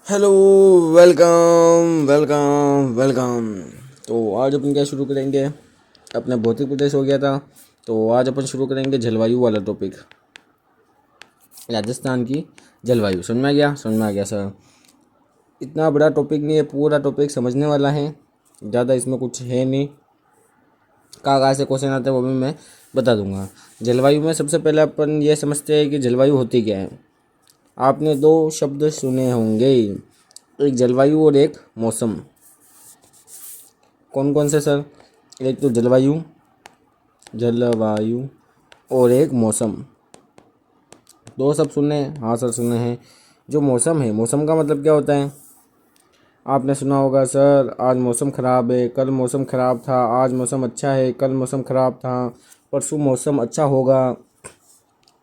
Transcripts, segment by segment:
Hello. Welcome welcome welcome. तो आज अपन क्या शुरू करेंगे। अपना भौतिक प्रदेश हो गया था, तो आज अपन शुरू करेंगे जलवायु वाला टॉपिक। राजस्थान की जलवायु समझ में आ गया? समझ में आ गया सर। इतना बड़ा टॉपिक नहीं है, पूरा टॉपिक समझने वाला है, ज़्यादा इसमें कुछ है नहीं। कहाँ से क्वेश्चन आते हैं वो भी मैं बता दूंगा। जलवायु में सबसे पहले अपन ये समझते हैं कि जलवायु होती क्या है। आपने दो शब्द सुने होंगे, एक जलवायु और एक मौसम। कौन कौन से सर? एक तो जलवायु जलवायु और एक मौसम। दो सब सुने हैं? हाँ सर सुने हैं। जो मौसम है, मौसम का मतलब क्या होता है? आपने सुना होगा सर, आज मौसम ख़राब है, कल मौसम ख़राब था, आज मौसम अच्छा है, कल मौसम ख़राब था, परसों मौसम अच्छा होगा।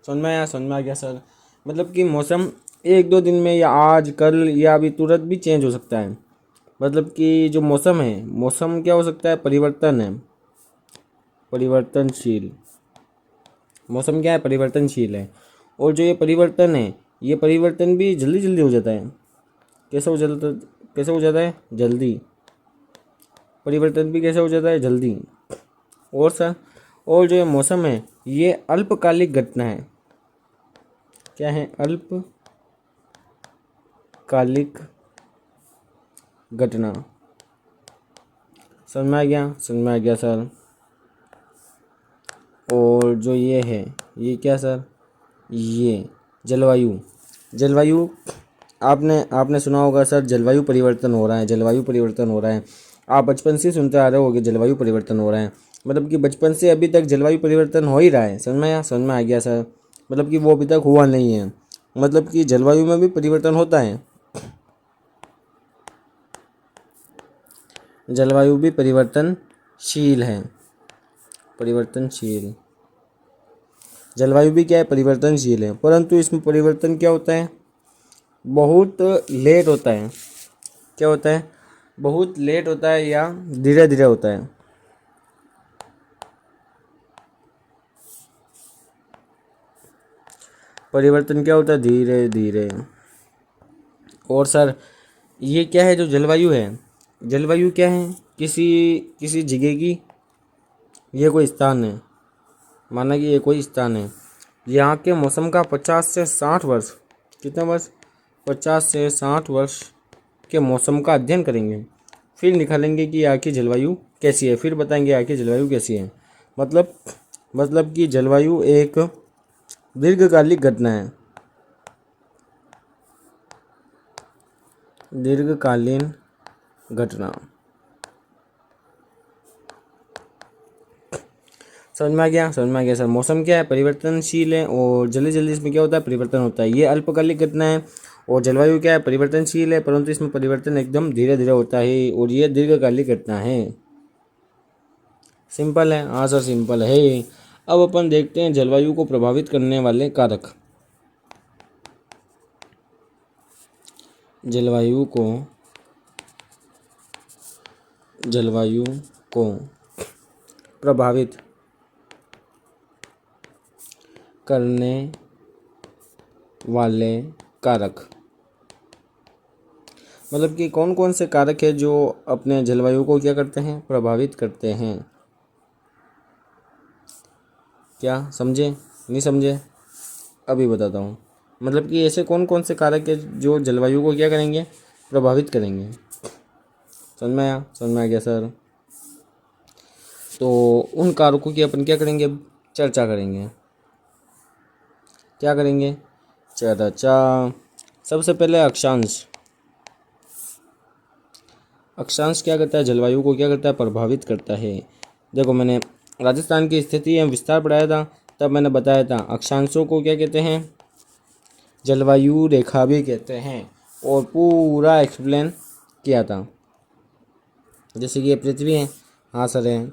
समझ में आ गया सर। मतलब कि मौसम एक दो दिन में या आज कल या अभी तुरंत भी चेंज हो सकता है। मतलब कि जो मौसम है, मौसम क्या हो सकता है? परिवर्तन है, परिवर्तनशील। मौसम क्या है? परिवर्तनशील है। और जो ये परिवर्तन है, ये परिवर्तन भी जल्दी जल्दी हो जाता है। कैसे हो जाता है? जल्दी। परिवर्तन भी कैसे हो जाता है? जल्दी। और सर, और जो ये मौसम है, ये अल्पकालिक घटना है। क्या है? अल्पकालिक घटना। समझ में आ गया? समझ में आ गया सर। और जो ये है, ये क्या सर? ये जलवायु। जलवायु, आपने आपने सुना होगा सर, जलवायु परिवर्तन हो रहा है, जलवायु परिवर्तन हो रहा है। आप बचपन से सुनते आ रहे होगे जलवायु परिवर्तन हो रहा है। मतलब कि बचपन से अभी तक जलवायु परिवर्तन हो ही रहा है। समझ में आया? समझ में आ गया सर। मतलब कि वो अभी तक हुआ नहीं है। मतलब कि जलवायु में भी परिवर्तन होता है। जलवायु भी परिवर्तनशील है। परिवर्तनशील। जलवायु भी क्या है? परिवर्तनशील है। परंतु इसमें परिवर्तन क्या होता है? बहुत लेट होता है। क्या होता है? बहुत लेट होता है या धीरे धीरे होता है। परिवर्तन क्या होता है? धीरे धीरे। और सर, ये क्या है जो जलवायु है? जलवायु क्या है? किसी किसी जगह की, ये कोई स्थान है। माना कि ये कोई स्थान है, यहाँ के मौसम का 50 से 60 वर्ष, कितने वर्ष? 50 से 60 वर्ष के मौसम का अध्ययन करेंगे। फिर निकालेंगे कि यहाँ की जलवायु कैसी है, फिर बताएंगे यहाँ की जलवायु कैसी है। मतलब मतलब कि जलवायु एक दीर्घकालिक घटना है। दीर्घकालीन घटना। समझ में आ गया? समझ में आ गया सर। मौसम क्या है? परिवर्तनशील है। और जल्दी जल्दी इसमें क्या होता है? परिवर्तन होता है। ये अल्पकालिक घटना है। और जलवायु क्या है? परिवर्तनशील है, परंतु इसमें परिवर्तन एकदम धीरे धीरे होता है, और ये दीर्घकालिक घटना है। सिंपल है। हाँ सर सिंपल है ये। अब अपन देखते हैं जलवायु को प्रभावित करने वाले कारक। जलवायु को प्रभावित करने वाले कारक। मतलब कि कौन कौन से कारक है जो अपने जलवायु को क्या करते हैं? प्रभावित करते हैं। क्या समझे? नहीं समझे? अभी बताता हूँ। मतलब कि ऐसे कौन कौन से कारक है जो जलवायु को क्या करेंगे? प्रभावित करेंगे। समझ में आया? समझ में आ गया सर। तो उन कारकों की अपन क्या करेंगे? अब चर्चा करेंगे। क्या करेंगे? चर्चा। सबसे पहले अक्षांश। अक्षांश क्या करता है? जलवायु को क्या करता है? प्रभावित करता है। देखो, मैंने राजस्थान की स्थिति एवं विस्तार पढ़ाया था, तब मैंने बताया था अक्षांशों को क्या कहते हैं? जलवायु रेखा भी कहते हैं। और पूरा एक्सप्लेन किया था। जैसे कि ये पृथ्वी है। हाँ सर है।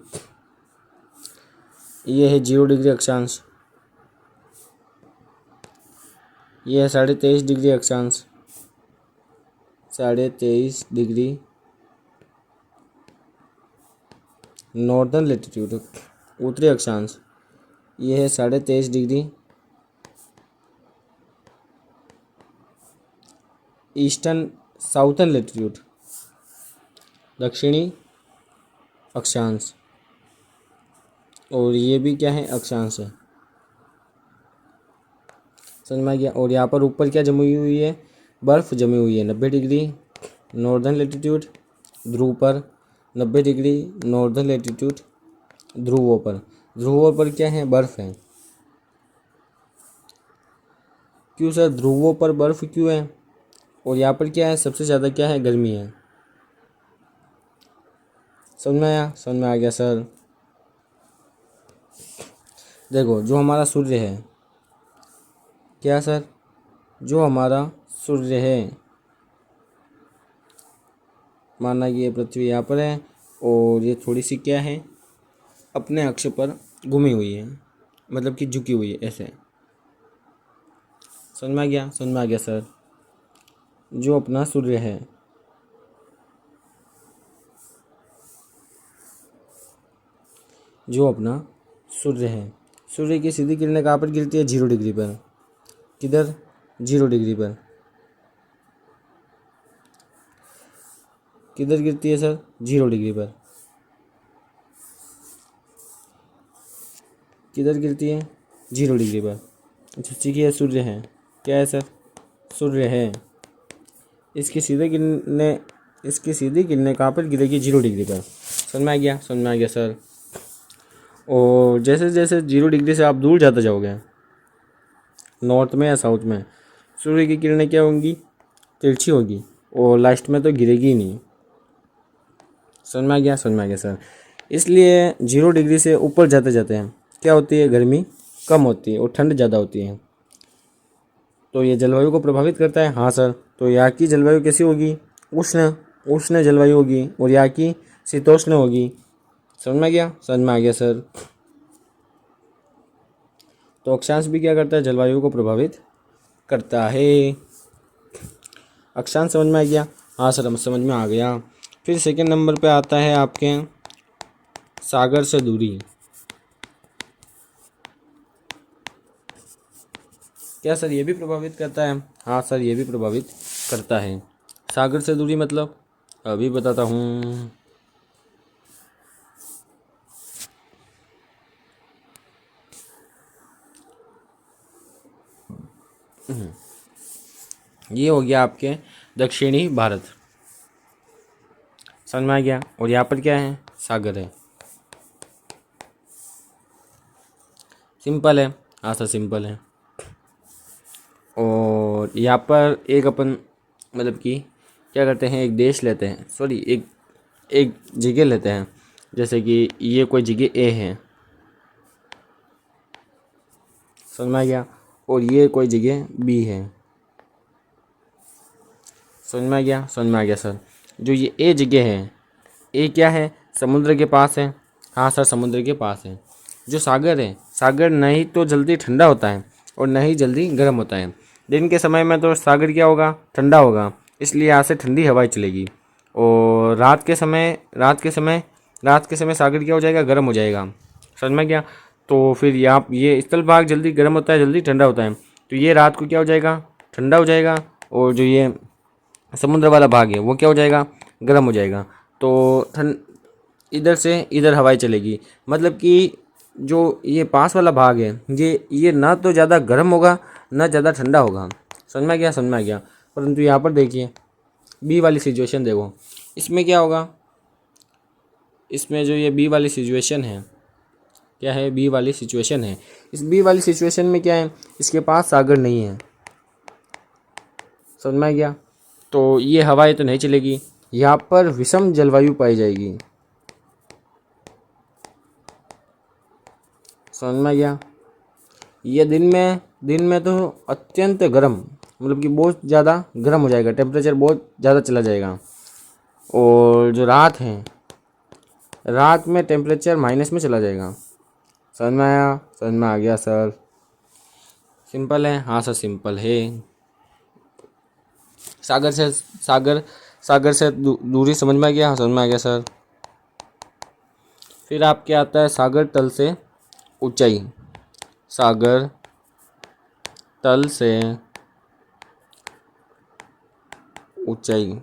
ये है 0 डिग्री अक्षांश। ये है 23.5 डिग्री अक्षांश। 23.5 डिग्री नॉर्दर्न लेटीट्यूड, उत्तरी अक्षांश। ये है 23.5 डिग्री ईस्टर्न साउथर्न लेटीट्यूड, दक्षिणी अक्षांश, और ये भी क्या है, अक्षांश है। समझ में आ गया। और यहाँ पर ऊपर क्या जमी हुई है, बर्फ़ जमी हुई है 90 डिग्री नॉर्दर्न लेटीट्यूड ध्रुव पर, 90 डिग्री नॉर्दर्न लेटीट्यूड ध्रुवों पर। ध्रुवों पर क्या है, बर्फ़ है। क्यों सर, ध्रुवों पर बर्फ़ क्यों है? और यहाँ पर क्या है, सबसे ज़्यादा क्या है, गर्मी है। समझ में आया? समझ में आ गया सर। देखो, जो हमारा सूर्य है, क्या सर, जो हमारा सूर्य है, माना कि ये पृथ्वी यहाँ पर है और ये थोड़ी सी क्या है, अपने अक्ष पर घूमी हुई है, मतलब कि झुकी हुई है ऐसे। समझ में आ गया? समझ में आ गया सर। जो अपना सूर्य है, जो अपना सूर्य है, सूर्य की सीधी किरणें कहाँ पर गिरती है, 0 डिग्री पर। किधर, 0 डिग्री पर। किधर गिरती है सर, 0 डिग्री पर। किधर गिरती है, 0 डिग्री पर। अच्छा ठीक है, सूर्य है, क्या है सर, सूर्य है। इसकी सीधी किरणें कहाँ पर गिरेगी, 0 डिग्री पर। समझ में आ गया? समझ में आ गया सर। और जैसे जैसे 0 डिग्री से आप दूर जाते जाओगे, नॉर्थ में या साउथ में, सूर्य की किरणें क्या होंगी, तिरछी होगी, और लास्ट में तो गिरेगी ही नहीं। समझ में आ गया? समझ में आ गया सर। इसलिए 0 डिग्री से ऊपर जाते जाते हैं क्या होती है, गर्मी कम होती है और ठंड ज़्यादा होती है। तो ये जलवायु को प्रभावित करता है। हाँ सर। तो यहाँ की जलवायु कैसी होगी, उष्ण उष्ण जलवायु होगी, और यहाँ की शीतोष्ण होगी। समझ में आ गया? समझ में आ गया सर। तो अक्षांश भी क्या करता है, जलवायु को प्रभावित करता है। अक्षांश समझ में आ गया? हाँ सर, हम समझ में आ गया। फिर सेकंड नंबर पे आता है आपके सागर से दूरी। क्या सर ये भी प्रभावित करता है? हाँ सर, ये भी प्रभावित करता है। सागर से दूरी मतलब, अभी बताता हूँ। ये हो गया आपके दक्षिणी भारत। समझ में आ गया। और यहाँ पर क्या है, सागर है। सिंपल है। हाँ सर, सिंपल है। और यहाँ पर एक अपन, मतलब कि क्या करते हैं, एक देश लेते हैं, सॉरी एक एक जगह लेते हैं। जैसे कि ये कोई जगह ए है, समझ में आ गया। और ये कोई जगह बी है, समझ में आ गया। समझ में आ गया सर। जो ये ए जगह है, ए क्या है, समुद्र के पास है। हाँ सर, समुद्र के पास है। जो सागर है, सागर नहीं तो जल्दी ठंडा होता है और न ही जल्दी गर्म होता है। दिन के समय में तो सागर क्या होगा, ठंडा होगा, इसलिए यहाँ से ठंडी हवाएं चलेगी। और रात के समय सागर क्या हो जाएगा, गर्म हो जाएगा। समझ में गया। तो फिर यहाँ ये स्थल भाग जल्दी गर्म होता है, जल्दी ठंडा होता है, तो ये रात को क्या हो जाएगा, ठंडा हो जाएगा। और जो ये समुद्र वाला भाग है वो क्या हो जाएगा, गर्म हो जाएगा। तो ठंड, इधर से इधर हवाएं चलेगी। मतलब कि जो ये पास वाला भाग है, ये ना तो ज़्यादा गर्म होगा ना ज़्यादा ठंडा होगा। समझ में आ गया? समझ में आ गया। परंतु यहाँ पर देखिए, बी वाली सिचुएशन देखो, इसमें क्या होगा, इसमें जो ये बी वाली सिचुएशन है, क्या है, बी वाली सिचुएशन है। इस बी वाली सिचुएशन में क्या है, इसके पास सागर नहीं है। समझ में आ गया। तो ये हवाएं तो नहीं चलेगी, यहाँ पर विषम जलवायु पाई जाएगी। समझ में आ गया। ये दिन में तो अत्यंत गर्म, मतलब कि बहुत ज़्यादा गर्म हो जाएगा, टेम्परेचर बहुत ज़्यादा चला जाएगा। और जो रात है, रात में टेम्परेचर माइनस में चला जाएगा। समझ में आया? समझ में आ गया सर। सिंपल है। हाँ सर, सिंपल है। सागर से दूरी समझ में आ गया? हाँ, समझ में आ गया सर। फिर आपके आता है सागर तल से ऊंचाई। सागर तल से ऊंचाई,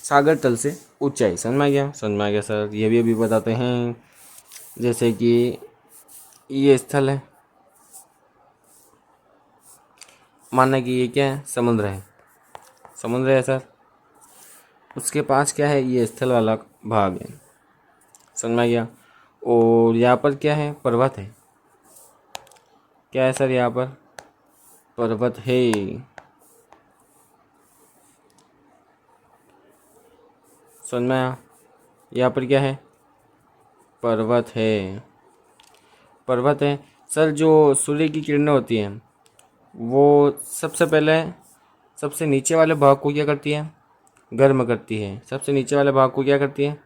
सागर तल से ऊंचाई। समझ में आ गया? समझ में आ गया सर। ये भी अभी बताते हैं। जैसे कि ये स्थल है, मानना कि ये क्या है, समुद्र है, समुद्र है सर। उसके पास क्या है, ये स्थल वाला भाग है। समझ में आ गया? और यहाँ पर क्या है, पर्वत है। क्या है सर, यहाँ पर पर्वत है। समझ में आया? यहाँ पर क्या है, पर्वत है, पर्वत है सर। जो सूर्य की किरणें होती हैं वो सबसे पहले सबसे नीचे वाले भाग को क्या करती है, गर्म करती है। सबसे नीचे वाले भाग को क्या करती है,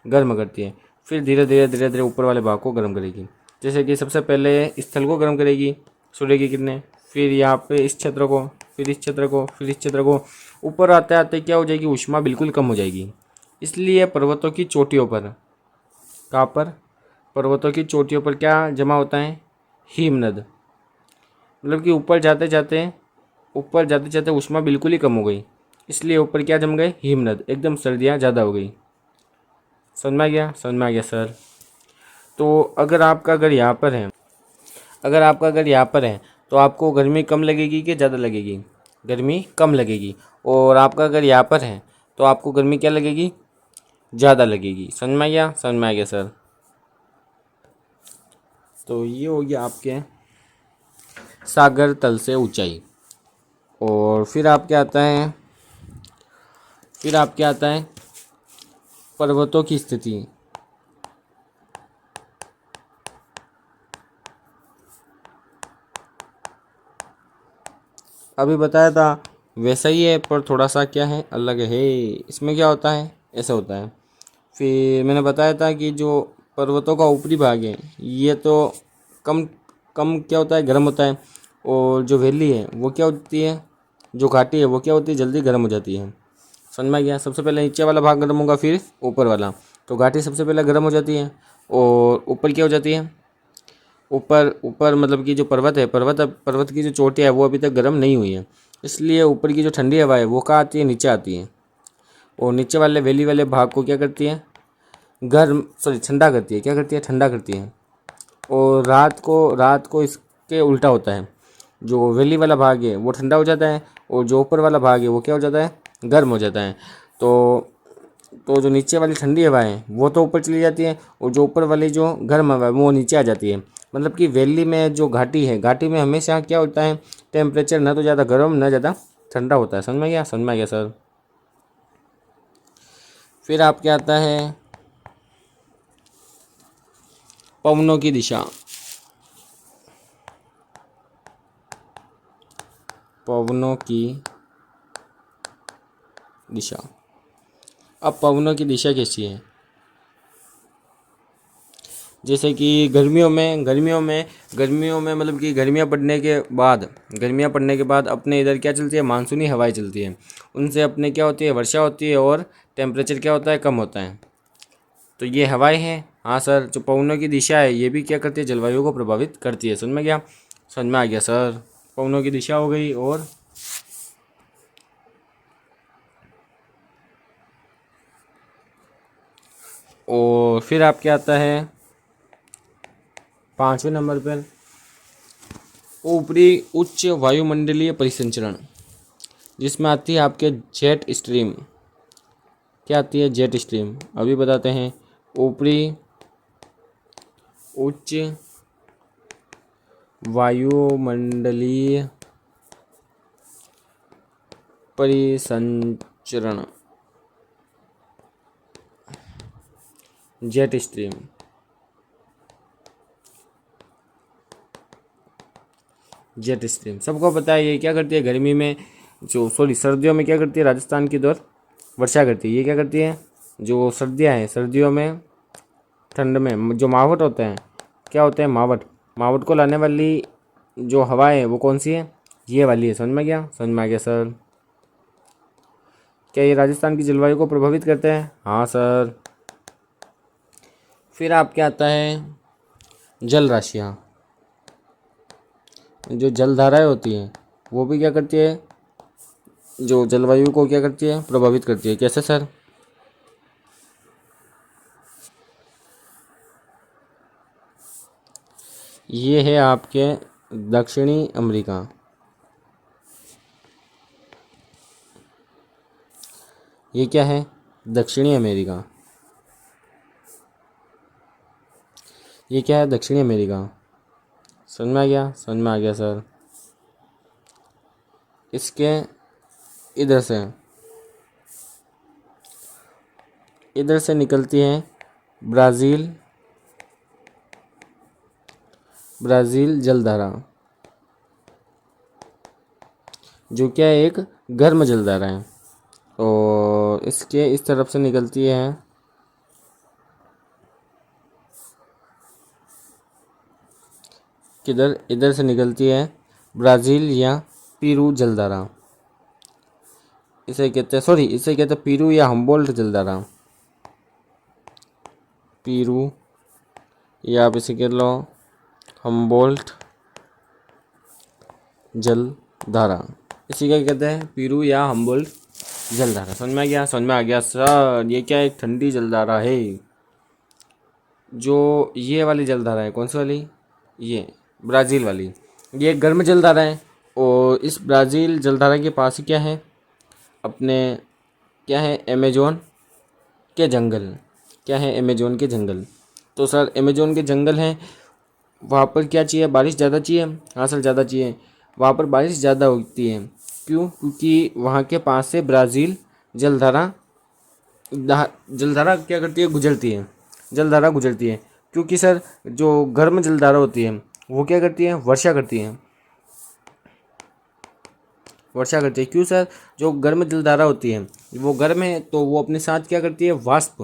गर्म करती है। फिर धीरे धीरे धीरे धीरे ऊपर वाले भाग को गर्म करेगी। जैसे कि सबसे पहले स्थल को गर्म करेगी सूर्य की किरणें, फिर यहाँ पे इस क्षेत्र को, फिर इस क्षेत्र को, फिर इस क्षेत्र को। ऊपर आते आते क्या हो जाएगी, ऊष्मा बिल्कुल कम हो जाएगी। इसलिए पर्वतों की चोटियों पर, कहाँ पर, पर्वतों की चोटियों पर क्या जमा होता है, हिमनद। मतलब कि ऊपर जाते जाते ऊष्मा बिल्कुल ही कम हो गई, इसलिए ऊपर क्या जम गए, हिमनद। एकदम सर्दियाँ ज़्यादा हो गई। समझ में आ गया? समझ में आ गया सर। तो अगर आपका घर यहाँ पर है, अगर आपका घर यहाँ पर है तो आपको गर्मी कम लगेगी कि ज़्यादा लगेगी, गर्मी कम लगेगी। और आपका घर यहाँ पर है तो आपको गर्मी क्या लगेगी, ज़्यादा लगेगी। समझ में आ गया? समझ में आ गया सर। तो ये हो गया आपके सागर तल से ऊंचाई। और फिर आपके आता है, फिर आपके आता है पर्वतों की स्थिति। अभी बताया था वैसा ही है, पर थोड़ा सा क्या है, अलग है। इसमें क्या होता है, ऐसा होता है। फिर मैंने बताया था कि जो पर्वतों का ऊपरी भाग है ये तो कम कम क्या होता है, गर्म होता है। और जो वैली है वो क्या होती है, जो घाटी है वो क्या होती है, जल्दी गर्म हो जाती है। समझ में आ गया? सबसे पहले नीचे वाला भाग गर्म होगा, फिर ऊपर वाला। तो घाटी सबसे पहले गर्म हो जाती है और ऊपर क्या हो जाती है, ऊपर ऊपर मतलब कि जो पर्वत है, पर्वत की जो चोटियाँ है वो अभी तक गर्म नहीं हुई है। इसलिए ऊपर की जो ठंडी हवा है वो कहाँ आती है, नीचे आती है। और नीचे वाले वैली वाले भाग को क्या करती है, ठंडा करती है। क्या करती है, ठंडा करती है। और रात को इसके उल्टा होता है। जो वैली वाला भाग है वो ठंडा हो जाता है और जो ऊपर वाला भाग है वो क्या हो जाता है, गर्म हो जाता है। तो जो नीचे वाली ठंडी हवा है वो तो ऊपर चली जाती है और जो ऊपर वाली जो गर्म हवा है वो नीचे आ जाती है। मतलब कि वैली में जो घाटी है, घाटी में हमेशा क्या होता है, टेम्परेचर ना तो ज़्यादा गर्म ना ज़्यादा ठंडा होता है। समझ में गया? समझ में आ गया सर। फिर आप क्या आता है, पवनों की दिशा। पवनों की दिशा। अब पवनों की दिशा कैसी है, जैसे कि गर्मियों में मतलब कि गर्मियाँ पड़ने के बाद अपने इधर क्या चलती है, मानसूनी हवाएं चलती हैं। उनसे अपने क्या होती है, वर्षा होती है और टेम्परेचर क्या होता है, कम होता है। तो ये हवाएं हैं। हाँ सर, जो पवनों की दिशा है ये भी क्या करती है, जलवायु को प्रभावित करती है। समझ में गया? समझ में आ गया सर। पवनों की दिशा हो गई। और फिर आपके आता है 5वें नंबर पर ऊपरी उच्च वायुमंडलीय परिसंचरण, जिसमें आती है आपके जेट स्ट्रीम। क्या आती है, जेट स्ट्रीम। अभी बताते हैं। ऊपरी उच्च वायुमंडलीय परिसंचरण, जेट स्ट्रीम। जेट स्ट्रीम सबको पता है। ये क्या करती है, गर्मी में सर्दियों में क्या करती है, राजस्थान की तरफ वर्षा करती है। ये क्या करती है, जो सर्दियाँ हैं, सर्दियों में ठंड में जो मावट होते हैं, क्या होते हैं, मावट को लाने वाली जो हवा है वो कौन सी है, ये वाली है। समझ में गया? समझ में आ गया सर। क्या ये राजस्थान की जलवायु को प्रभावित करते हैं? हाँ सर। फिर आपके आता है जल राशियाँ। जो जल धाराएं होती हैं वो भी क्या करती है, जो जलवायु को क्या करती है, प्रभावित करती है। कैसे सर? ये है आपके दक्षिणी अमेरिका। ये क्या है? दक्षिणी अमेरिका। ये क्या है? दक्षिणी अमेरिका। समझ में आ गया? समझ में आ गया सर। इसके इधर से निकलती है ब्राज़ील जलधारा, जो क्या है, एक गर्म जलधारा है। और इसके इस तरफ से निकलती है किधर? इधर से निकलती है ब्राज़ील या पीरू जलधारा। इसे कहते हैं पीरू या हम्बोल्ट जलधारा। पीरू, या आप इसे कह लो हम्बोल्ट जलधारा। इसी का कहते हैं पीरू या हम्बोल्ट जलधारा। समझ में आ गया? समझ में आ गया सर। ये क्या है? एक ठंडी जलधारा है। जो ये वाली जलधारा है, कौन सी वाली? ये ब्राज़ील वाली। ये एक गर्म जलधारा है। और इस ब्राज़ील जलधारा के पास ही क्या है अपने, क्या है? अमेज़न के जंगल। क्या है? अमेज़न के जंगल। तो सर अमेज़न के जंगल हैं, वहाँ पर क्या चाहिए? बारिश ज़्यादा चाहिए। हाँ सर, ज़्यादा चाहिए। वहाँ पर बारिश ज़्यादा होती है। क्यों? क्योंकि वहाँ के पास से ब्राज़ील जलधारा जलधारा क्या करती है? गुजरती है। जलधारा गुजरती है। क्योंकि सर जो गर्म जलधारा होती है वो क्या करती है? वर्षा करती है। वर्षा करती है। क्यों सर? जो गर्म जलधारा होती है वो गर्म है, तो वो अपने साथ क्या करती है? वाष्प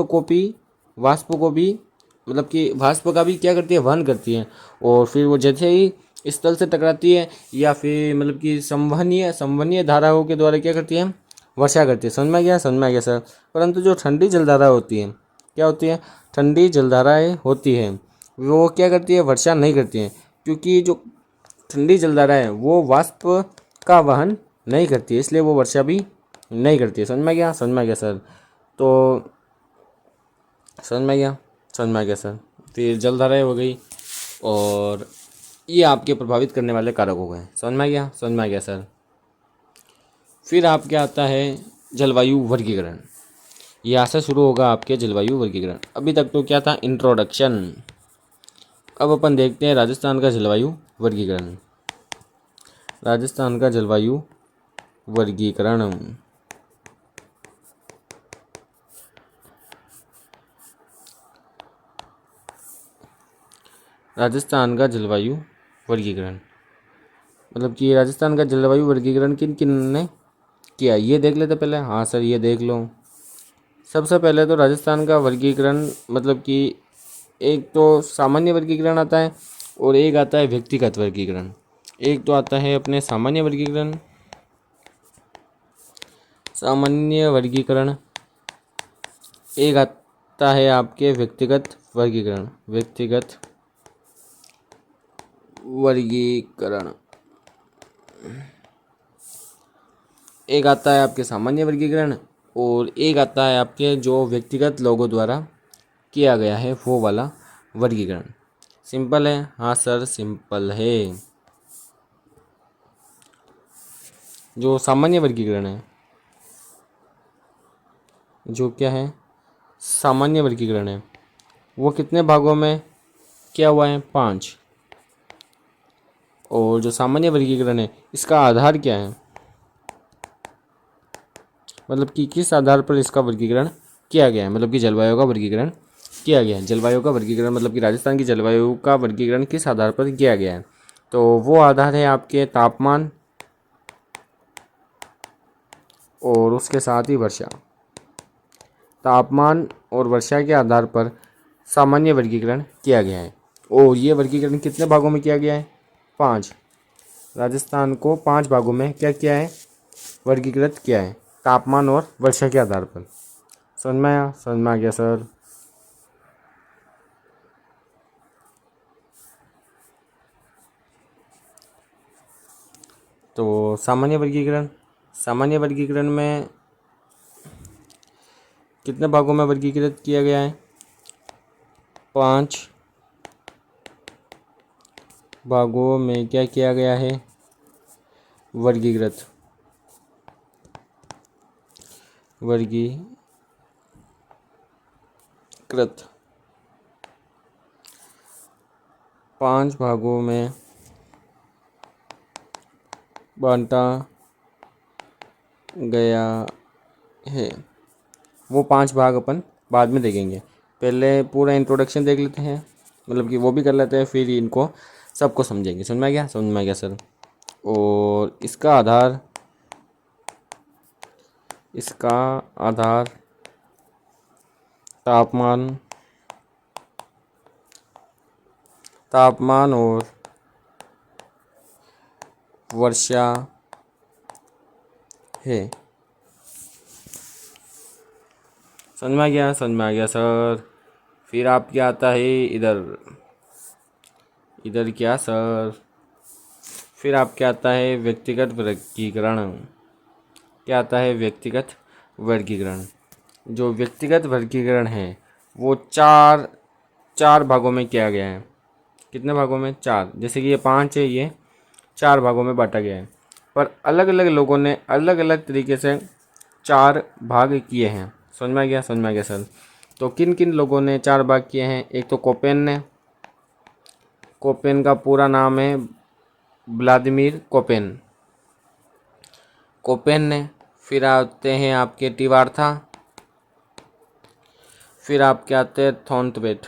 को भी मतलब कि वाष्प का भी क्या करती है? वहन करती है। और फिर वो जैसे ही स्थल से टकराती है या फिर मतलब कि संवहनीय धाराओं के द्वारा क्या करती है? वर्षा करती है। समझ में आ गया? समझ में आ गया सर। परंतु जो ठंडी जलधारा होती है, क्या होती है? ठंडी जलधाराएँ होती है, वो क्या करती है? वर्षा नहीं करती हैं। क्योंकि जो ठंडी जलधारा है वो वाष्प का वहन नहीं करती है, इसलिए वो वर्षा भी नहीं करती है। समझ में आ गया? समझ में आ गया सर। तो समझ में आ गया? समझ में आ गया सर। फिर जलधाराएँ हो गई, और ये आपके प्रभावित करने वाले कारक हो गए। समझ में आ गया? समझ में आ गया सर। फिर आपके आता है जलवायु वर्गीकरण। यहाँ से शुरू होगा आपके जलवायु वर्गीकरण। अभी तक तो क्या था? इंट्रोडक्शन। अब अपन देखते हैं राजस्थान का जलवायु वर्गीकरण। राजस्थान का जलवायु वर्गीकरण। राजस्थान का जलवायु वर्गीकरण मतलब कि राजस्थान का जलवायु वर्गीकरण किन किन ने किया, ये देख लेते पहले। हाँ सर, ये देख लो। सबसे पहले तो राजस्थान का वर्गीकरण मतलब कि एक तो सामान्य वर्गीकरण आता है और एक आता है व्यक्तिगत वर्गीकरण। एक तो आता है अपने सामान्य वर्गीकरण, एक आता है आपके व्यक्तिगत वर्गीकरण। एक आता है आपके सामान्य वर्गीकरण, और एक आता है आपके जो व्यक्तिगत लोगों द्वारा किया गया है वो वाला वर्गीकरण। सिंपल है? हाँ सर, सिंपल है। जो सामान्य वर्गीकरण है, जो क्या है? सामान्य वर्गीकरण है, वो कितने भागों में किया हुआ है? 5। और जो सामान्य वर्गीकरण है इसका आधार क्या है? मतलब कि किस आधार पर इसका वर्गीकरण किया गया है? मतलब कि जलवायु का वर्गीकरण किया गया है। जलवायु का वर्गीकरण मतलब कि राजस्थान की जलवायु का वर्गीकरण किस आधार पर किया गया है? तो वो आधार है आपके तापमान और उसके साथ ही वर्षा। तापमान और वर्षा के आधार पर सामान्य वर्गीकरण किया गया है। और ये वर्गीकरण कितने भागों में किया गया है? 5। राजस्थान को 5 भागों में क्या किया है? वर्गीकृत किया है, तापमान और वर्षा के आधार पर। समझ में आया? समझ में आ गया सर। तो सामान्य वर्गीकरण, सामान्य वर्गीकरण में कितने भागों में वर्गीकृत किया गया है? 5 भागों में क्या किया गया है? वर्गीकृत, वर्गीकृत 5 भागों में बांटा गया है। वो 5 भाग अपन बाद में देखेंगे, पहले पूरा इंट्रोडक्शन देख लेते हैं, मतलब कि वो भी कर लेते हैं, फिर इनको सबको समझेंगे। समझ में आ गया? समझ में आ गया सर। और इसका आधार, इसका आधार तापमान, तापमान और वर्षा है। समझ में आ गया? समझ में आ गया सर। फिर आप क्या आता है इधर, इधर क्या सर, फिर आप क्या आता है व्यक्तिगत वर्गीकरण। क्या आता है? व्यक्तिगत वर्गीकरण। जो व्यक्तिगत वर्गीकरण है वो चार भागों में किया गया है। कितने भागों में? 4। जैसे कि ये 5 है, ये 4 भागों में बांटा गया है, पर अलग अलग लोगों ने अलग अलग तरीके से 4 भाग किए हैं। समझ में आ गया? समझ में आ गया सर। तो किन किन लोगों ने 4 भाग किए हैं? एक तो कोपेन ने, कोपेन का पूरा नाम है व्लादिमीर कोपेन, कोपेन ने। फिर आते हैं आपके टिवार्था, फिर आपके आते हैं थॉर्नवेट।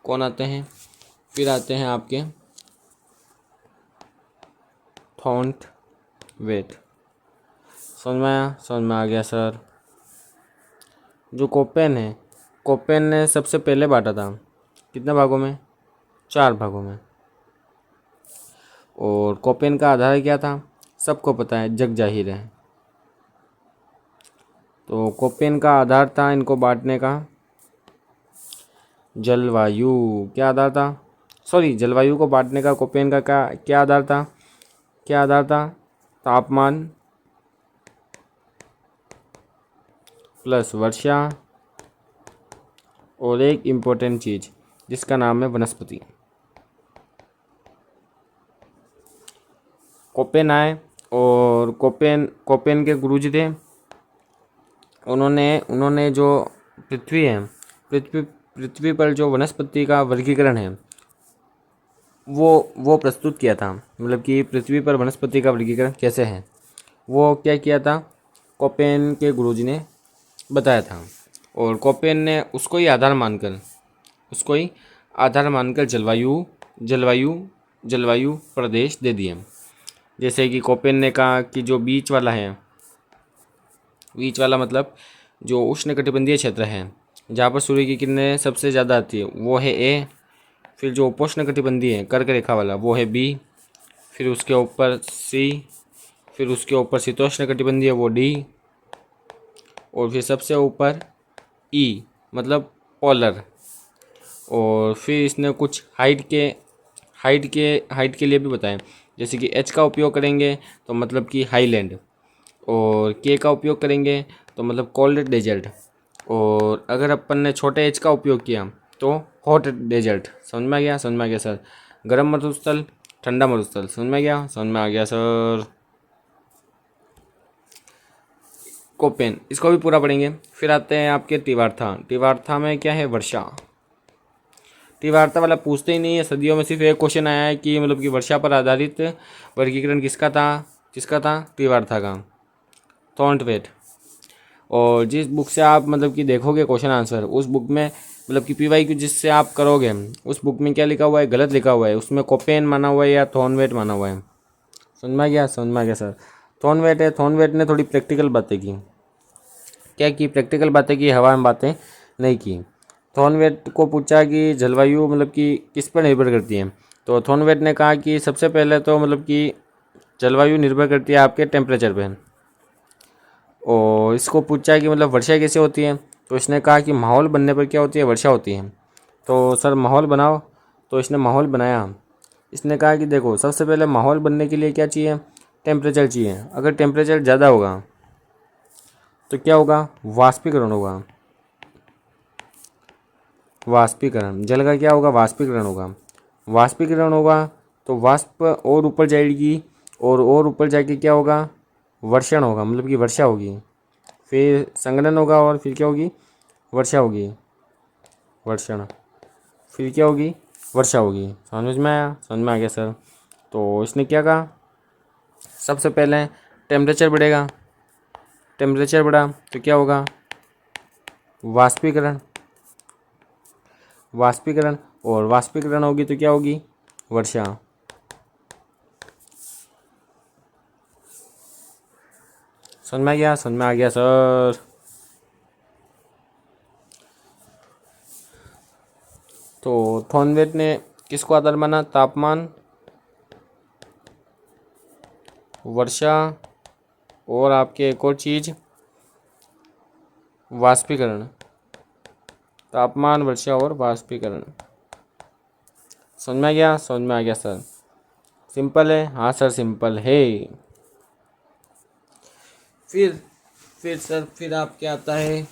कौन आते हैं? फिर आते हैं आपके थॉर्नवेट। समझ में आया? समझ में आ गया सर। जो कोपेन है, कोपेन ने सबसे पहले बांटा था कितने भागों में? 4 भागों में। और कोपेन का आधार क्या था? सबको पता है, जग जाहिर है। तो कोपेन का आधार था इनको बांटने का जलवायु। क्या आधार था? सॉरी, जलवायु को बांटने का कोपेन का क्या आधार था? क्या आधार था? तापमान प्लस वर्षा और एक इम्पोर्टेंट चीज़ जिसका नाम है वनस्पति। कोपेन आए और कोपेन के गुरुजी थे। उन्होंने जो पृथ्वी है, पृथ्वी पर जो वनस्पति का वर्गीकरण है वो प्रस्तुत किया था। मतलब कि पृथ्वी पर वनस्पति का वर्गीकरण कैसे है, वो क्या किया था? कोपेन के गुरुजी ने बताया था। और कोपेन ने उसको ही आधार मानकर जलवायु प्रदेश दे दिए। जैसे कि कोपेन ने कहा कि जो बीच वाला मतलब जो उष्णकटिबंधीय क्षेत्र है जहाँ पर सूर्य की किरणें सबसे ज़्यादा आती है वो है ए। फिर जो उपोष्णकटिबंधीय है कर्क रेखा वाला वो है बी। फिर उसके ऊपर सी। फिर उसके ऊपर शीतोष्णकटिबंधीय वो डी। और फिर सबसे ऊपर ई मतलब पोलर। और फिर इसने कुछ हाइट के लिए भी बताया। जैसे कि एच का उपयोग करेंगे तो मतलब कि हाईलैंड, और के का उपयोग करेंगे तो मतलब कोल्ड डेजर्ट, और अगर अपन ने छोटे एच का उपयोग किया तो हॉट डेजर्ट। समझ में आ गया? समझ में आ गया सर। गर्म मरुस्थल, ठंडा मरुस्थल। समझ में आ गया? समझ में आ गया सर। कोपेन, इसको भी पूरा पढ़ेंगे। फिर आते हैं आपके टिवार्था में क्या है? वर्षा। टिवार्था वाला पूछते ही नहीं है। सदियों में सिर्फ एक क्वेश्चन आया है कि मतलब कि वर्षा पर आधारित वर्गीकरण किसका था? टिवार्था का, थॉर्नवेट। और जिस बुक से आप मतलब कि देखोगे क्वेश्चन आंसर, उस बुक में मतलब कि PYQ जिससे आप करोगे उस बुक में क्या लिखा हुआ है? गलत लिखा हुआ है। उसमें कोपेन माना हुआ है या थॉर्नवेट माना हुआ है। समझ में आ गया? समझ में आ गया सर। थॉर्नवेट है। थॉर्नवेट ने थोड़ी प्रैक्टिकल बातें की। क्या की? प्रैक्टिकल बातें की, हवा में बातें नहीं की। थॉर्नवेट को पूछा कि जलवायु मतलब कि किस पर निर्भर करती है, तो थॉर्नवेट ने कहा कि सबसे पहले तो मतलब कि जलवायु निर्भर करती है आपके टेम्परेचर पे। और इसको पूछा कि मतलब वर्षा कैसे होती है, तो इसने कहा कि माहौल बनने पर क्या होती है? वर्षा होती है। तो सर माहौल बनाओ, तो इसने माहौल बनाया। इसने कहा कि देखो सबसे पहले माहौल बनने के लिए क्या चाहिए, टेम्परेचर चाहिए। अगर टेम्परेचर ज़्यादा होगा तो क्या होगा, वाष्पीकरण होगा। वाष्पीकरण, जल का क्या होगा, वाष्पीकरण होगा। वाष्पीकरण होगा तो वाष्प और ऊपर जाएगी, और ऊपर जाके क्या होगा, वर्षण होगा, मतलब कि वर्षा होगी। फिर संघनन होगा और फिर क्या होगी, वर्षा होगी, वर्षण। फिर क्या होगी, वर्षा होगी। समझ में आया, समझ में आ गया सर। तो इसने क्या कहा, सबसे पहले टेम्परेचर बढ़ेगा, टेम्परेचर बढ़ा तो क्या होगा, वाष्पीकरण, वाष्पीकरण, और वाष्पीकरण होगी तो क्या होगी, वर्षा। समझ में आ गया, समझ में आ गया सर। तो थॉर्नवेट ने किसको आधार माना, तापमान, वर्षा, और आपके एक और चीज़, वाष्पीकरण। तापमान, वर्षा और वाष्पीकरण। समझ में आ गया, समझ में आ गया सर। सिंपल है, हाँ सर सिंपल है। फिर सर, फिर आपके आता है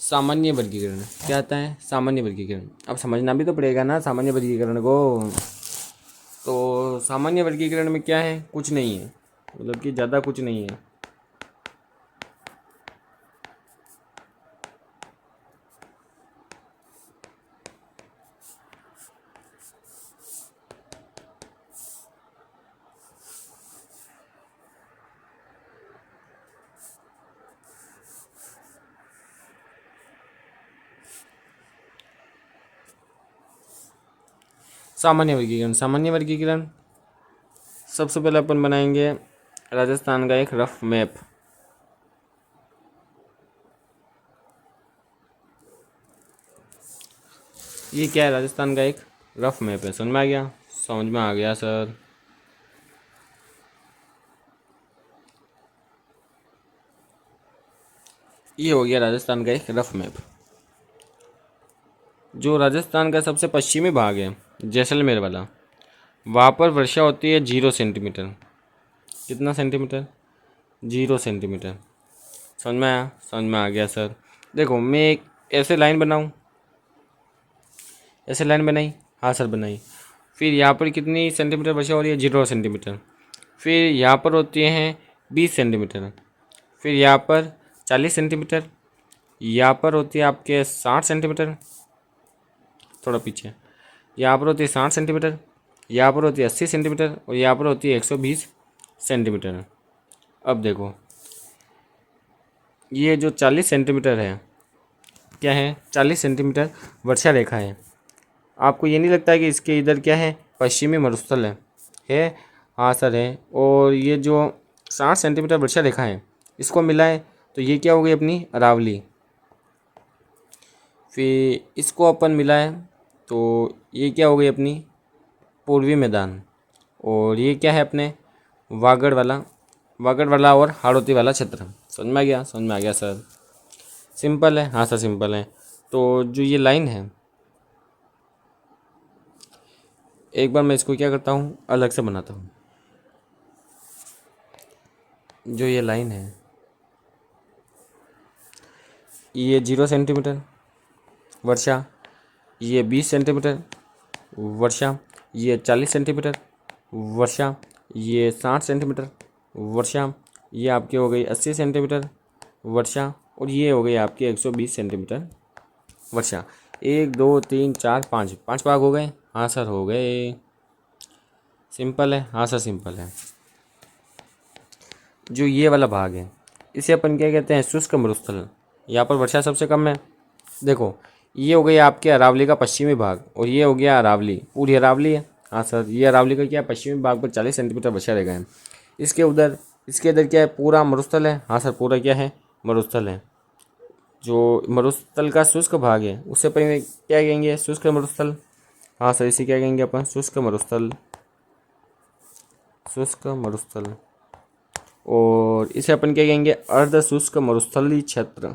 सामान्य वर्गीकरण। क्या आता है, सामान्य वर्गीकरण। अब समझना भी तो पड़ेगा ना सामान्य वर्गीकरण को। तो सामान्य वर्गीकरण में क्या है, कुछ नहीं है, मतलब कि ज़्यादा कुछ नहीं है। सामान्य वर्गीकरण, सामान्य वर्गीकरण सबसे पहले अपन बनाएंगे राजस्थान का एक रफ मैप। ये क्या है, राजस्थान का एक रफ मैप है। समझ में आ गया, समझ में आ गया सर। ये हो गया राजस्थान का एक रफ मैप। जो राजस्थान का सबसे पश्चिमी भाग है, जैसलमेर वाला, वहाँ पर वर्षा होती है 0 सेंटीमीटर। कितना सेंटीमीटर, 0 सेंटीमीटर। समझ में आया, समझ में आ गया सर। देखो मैं एक ऐसे लाइन बनाऊँ, ऐसे लाइन बनाई, हाँ सर बनाई। फिर यहाँ पर कितनी सेंटीमीटर वर्षा हो रही है, 0 सेंटीमीटर। फिर यहाँ पर होती हैं 20 सेंटीमीटर। फिर यहाँ पर 40 सेंटीमीटर। यहाँ पर होती है आपके 60 सेंटीमीटर, थोड़ा पीछे। यहाँ पर होती है 60 सेंटीमीटर। यहाँ पर होती है 80 सेंटीमीटर, और यहाँ पर होती है 120 सेंटीमीटर। अब देखो ये जो 40 सेंटीमीटर है, क्या है, 40 सेंटीमीटर वर्षा रेखा है। आपको ये नहीं लगता है कि इसके इधर क्या है, पश्चिमी मरुस्थल है? हाँ सर है। और ये जो 60 सेंटीमीटर वर्षा रेखा है, इसको मिलाए तो ये क्या हो गई, अपनी अरावली। फिर इसको अपन मिलाए तो ये क्या हो गई, अपनी पूर्वी मैदान। और ये क्या है, अपने वागड़ वाला और हाड़ौती वाला क्षेत्र। समझ में आ गया, समझ में आ गया सर। सिंपल है, हाँ सर सिंपल है। तो जो ये लाइन है, एक बार मैं इसको क्या करता हूँ, अलग से बनाता हूँ। जो ये लाइन है, ये 0 सेंटीमीटर वर्षा, ये 20 सेंटीमीटर वर्षा, ये 40 सेंटीमीटर वर्षा, ये 60 सेंटीमीटर वर्षा, ये आपकी हो गई 80 सेंटीमीटर वर्षा, और ये हो गई आपकी 120 सेंटीमीटर वर्षा। 1 2 3 4 5, 5 भाग हो गए, हाँ सर हो गए। सिंपल है, हाँ सर सिंपल है। जो ये वाला भाग है, इसे अपन क्या कहते हैं, शुष्क मरुस्थल। यहाँ पर वर्षा सबसे कम है। देखो ये हो गई आपके अरावली का पश्चिमी भाग, और ये हो गया अरावली, पूरी अरावली है। हाँ सर, ये अरावली का क्या है, पश्चिमी भाग पर 40 सेंटीमीटर वर्षा रह गए हैं। इसके इधर क्या है, पूरा मरुस्थल है। हाँ सर, पूरा क्या है, मरुस्थल है। जो मरुस्थल का शुष्क भाग है उसे अपन क्या कहेंगे, शुष्क मरुस्थल। हाँ सर, इसे क्या कहेंगे अपन, शुष्क मरुस्थल, शुष्क मरुस्थल। और इसे अपन क्या कहेंगे, अर्ध शुष्क मरुस्थलीय क्षेत्र।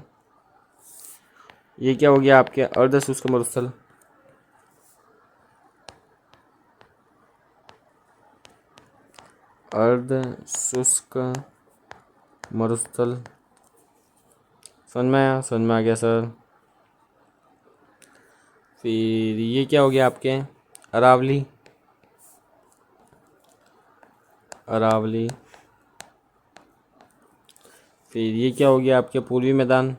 ये क्या हो गया आपके अर्ध शुष्क मरुस्थल। अर्ध शुष्क मरुस्थल। समझ में आया? समझ में आ गया सर। फिर ये क्या हो गया आपके? अरावली। अरावली। फिर ये क्या हो गया आपके? पूर्वी मैदान।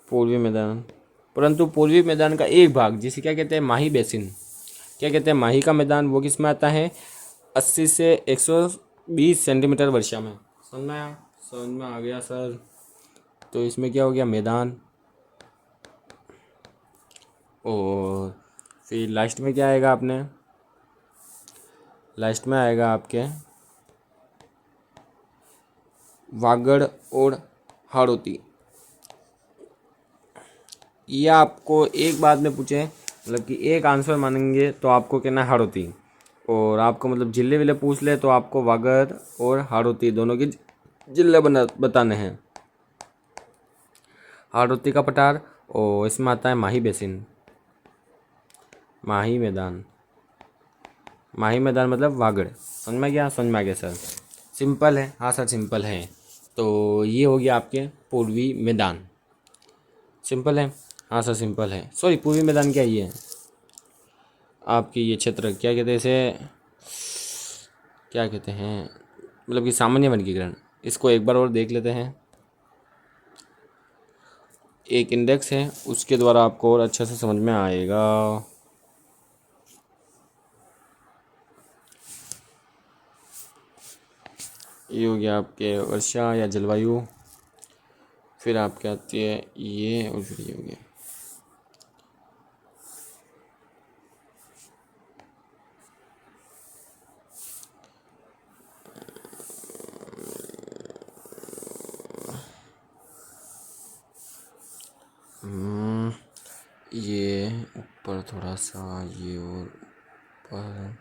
पूर्वी मैदान। परंतु पूर्वी मैदान का एक भाग जिसे क्या कहते हैं? माही बेसिन। क्या कहते हैं? माही का मैदान, वो किस में आता है? 80 से 120 सेंटीमीटर वर्षा में। समझ में आया? समझ में आ गया सर। तो इसमें क्या हो गया? मैदान। और फिर लास्ट में क्या आएगा आपने? लास्ट में आएगा आपके वागड़ और हाड़ौती। ये आपको एक बात में पूछे, मतलब कि एक आंसर मानेंगे तो आपको कहना है हाड़ौती, और आपको मतलब जिले विले पूछ ले तो आपको वागड़ और हाड़ौती दोनों के जिले बताने हैं। हाड़ौती का पठार, और इसमें आता है माही बेसिन। माही मैदान। माही मैदान मतलब वागड़। समझ में गया? समझ में आ गया सर। सिंपल है। हाँ सर सिंपल है। तो ये हो गया आपके पूर्वी मैदान। सिंपल है। हाँ सर सिंपल है। सॉरी, पूर्वी मैदान क्या ये है आपके? ये क्षेत्र क्या कहते हैं इसे? क्या कहते हैं? मतलब कि सामान्य वर्गीकरण। इसको एक बार और देख लेते हैं। एक इंडेक्स है, उसके द्वारा आपको और अच्छे से समझ में आएगा। ये हो गया आपके वर्षा या जलवायु। फिर आपके आती है ये, और फिर ये हो गया। ये ऊपर थोड़ा सा, ये और ऊपर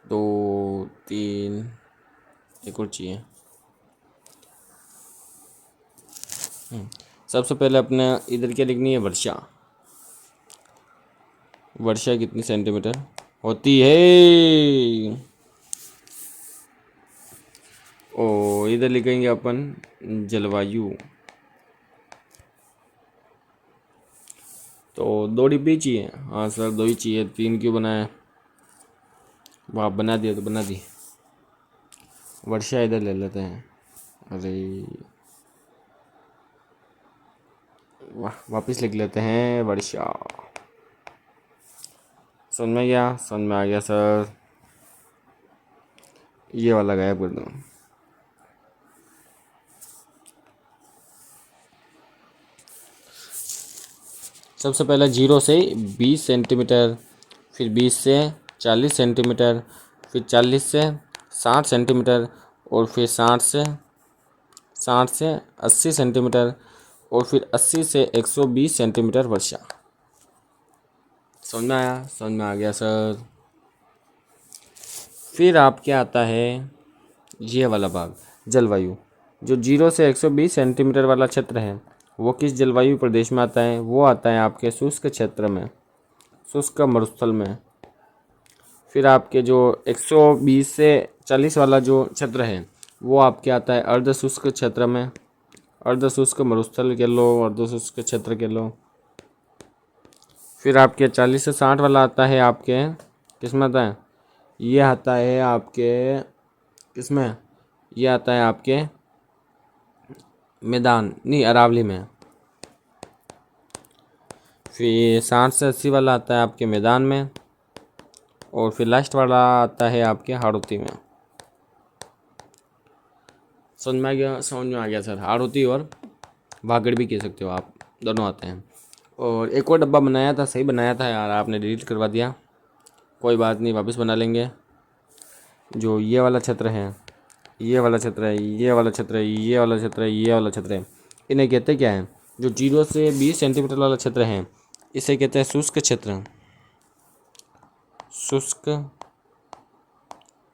2 3, एक और चाहिए। सबसे पहले अपने इधर क्या लिखनी है? वर्षा। वर्षा कितनी सेंटीमीटर होती है? और इधर लिखेंगे अपन जलवायु। तो 2 डिब्बी चाहिए? हाँ सर 2 ही चाहिए, 3 क्यों बनाया? वाह, बना दिया तो बना दी। वर्षा इधर ले लेते हैं। अरे वाह, वापिस लिख लेते हैं वर्षा। समझ में गया? समझ में आ गया सर। ये वाला गायब कर दो। सबसे पहले 0 से 20 सेंटीमीटर, फिर 20 से 40 सेंटीमीटर, फिर 40 से 60 सेंटीमीटर, और फिर 60 से 80 सेंटीमीटर, और फिर 80 से 120 सेंटीमीटर वर्षा। समझ में आया? समझ में आ गया सर। फिर आपके आता है ये वाला भाग, जलवायु। जो 0 से 120 सेंटीमीटर वाला क्षेत्र है वो किस जलवायु प्रदेश में आता है? वो आता है आपके शुष्क क्षेत्र में, शुष्क मरुस्थल में। फिर आपके जो 120 से 40 वाला जो क्षेत्र है वो आपके आता है अर्ध शुष्क क्षेत्र में। अर्ध शुष्क मरुस्थल के लो, अर्ध शुष्क क्षेत्र के लो। फिर आपके 40 से 60 वाला आता है आपके किसमें आता है? ये आता है आपके किसमें? ये आता है आपके मैदान, नहीं अरावली में। फिर 60 से 80 वाला आता है आपके मैदान में, और फिर लास्ट वाला आता है आपके हाड़ौती में। समझ में आ गया? समझ में आ गया सर। हाड़ौती और वागड़ भी कह सकते हो आप, दोनों आते हैं। और एक और डब्बा बनाया था, सही बनाया था यार, आपने डिलीट करवा दिया। कोई बात नहीं, वापस बना लेंगे। जो ये वाला क्षेत्र है, ये वाला क्षेत्र है, ये वाला क्षेत्र है, ये वाला क्षेत्र है, ये वाला क्षेत्र है, इन्हें कहते क्या है? जो 0 से 20 सेंटीमीटर वाला क्षेत्र है इसे कहते हैं शुष्क क्षेत्र। शुष्क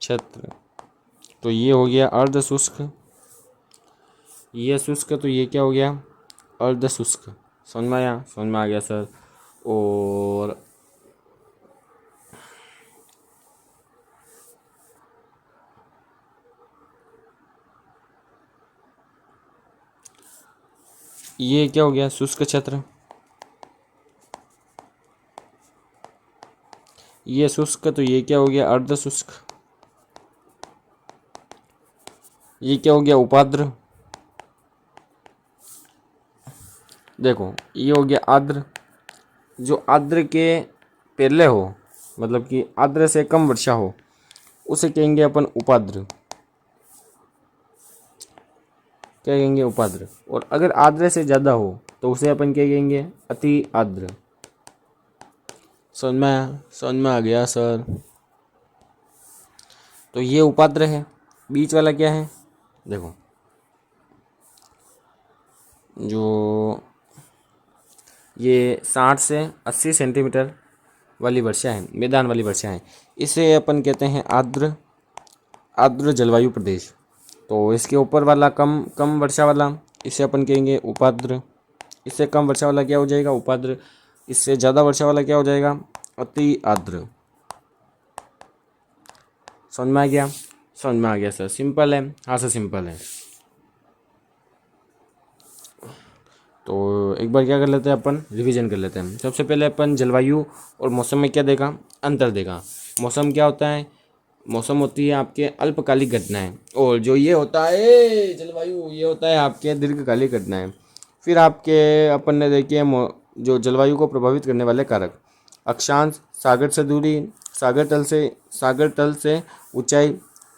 क्षेत्र। तो ये हो गया अर्ध शुष्क, ये शुष्क, तो ये क्या हो गया? अर्ध शुष्क। समझ में आया? समझ में आ गया सर। और ये क्या हो गया, शुष्क क्षेत्र। ये शुष्क, तो ये क्या हो गया, अर्ध शुष्क। ये क्या हो गया, उपाद्र। देखो ये हो गया आर्द्र। जो आर्द्र के पहले हो, मतलब कि आर्द्र से कम वर्षा हो, उसे कहेंगे अपन उपाद्र। क्या कहेंगे, उपाद्र। और अगर आर्द्र से ज़्यादा हो तो उसे अपन क्या कहेंगे, अति आर्द्र। समझ में आ गया सर। तो ये उपाद्र है। बीच वाला क्या है, देखो जो ये 60 से 80 सेंटीमीटर वाली वर्षा है, मैदान वाली वर्षा है, इसे अपन कहते हैं आर्द्र, आर्द्र जलवायु प्रदेश। तो इसके ऊपर वाला कम कम वर्षा वाला, इसे अपन कहेंगे उपाद्र। इससे कम वर्षा वाला क्या हो जाएगा, उपाद्र। इससे ज़्यादा वर्षा वाला क्या हो जाएगा, अति आर्द्र। समझ में आ गया, समझ में आ गया सर। सिंपल है, हाँ सर सिंपल है। तो एक बार क्या कर लेते हैं, अपन रिवीजन कर लेते हैं। सबसे पहले अपन जलवायु और मौसम में क्या देखा, अंतर देखा। मौसम क्या होता है, मौसम होती है आपके अल्पकालिक घटनाएं, और जो ये होता है जलवायु, ये होता है आपके दीर्घकालिक घटनाएं। फिर आपके अपन ने देखे जो जलवायु को प्रभावित करने वाले कारक, अक्षांश, सागर से दूरी, सागर तल से ऊंचाई,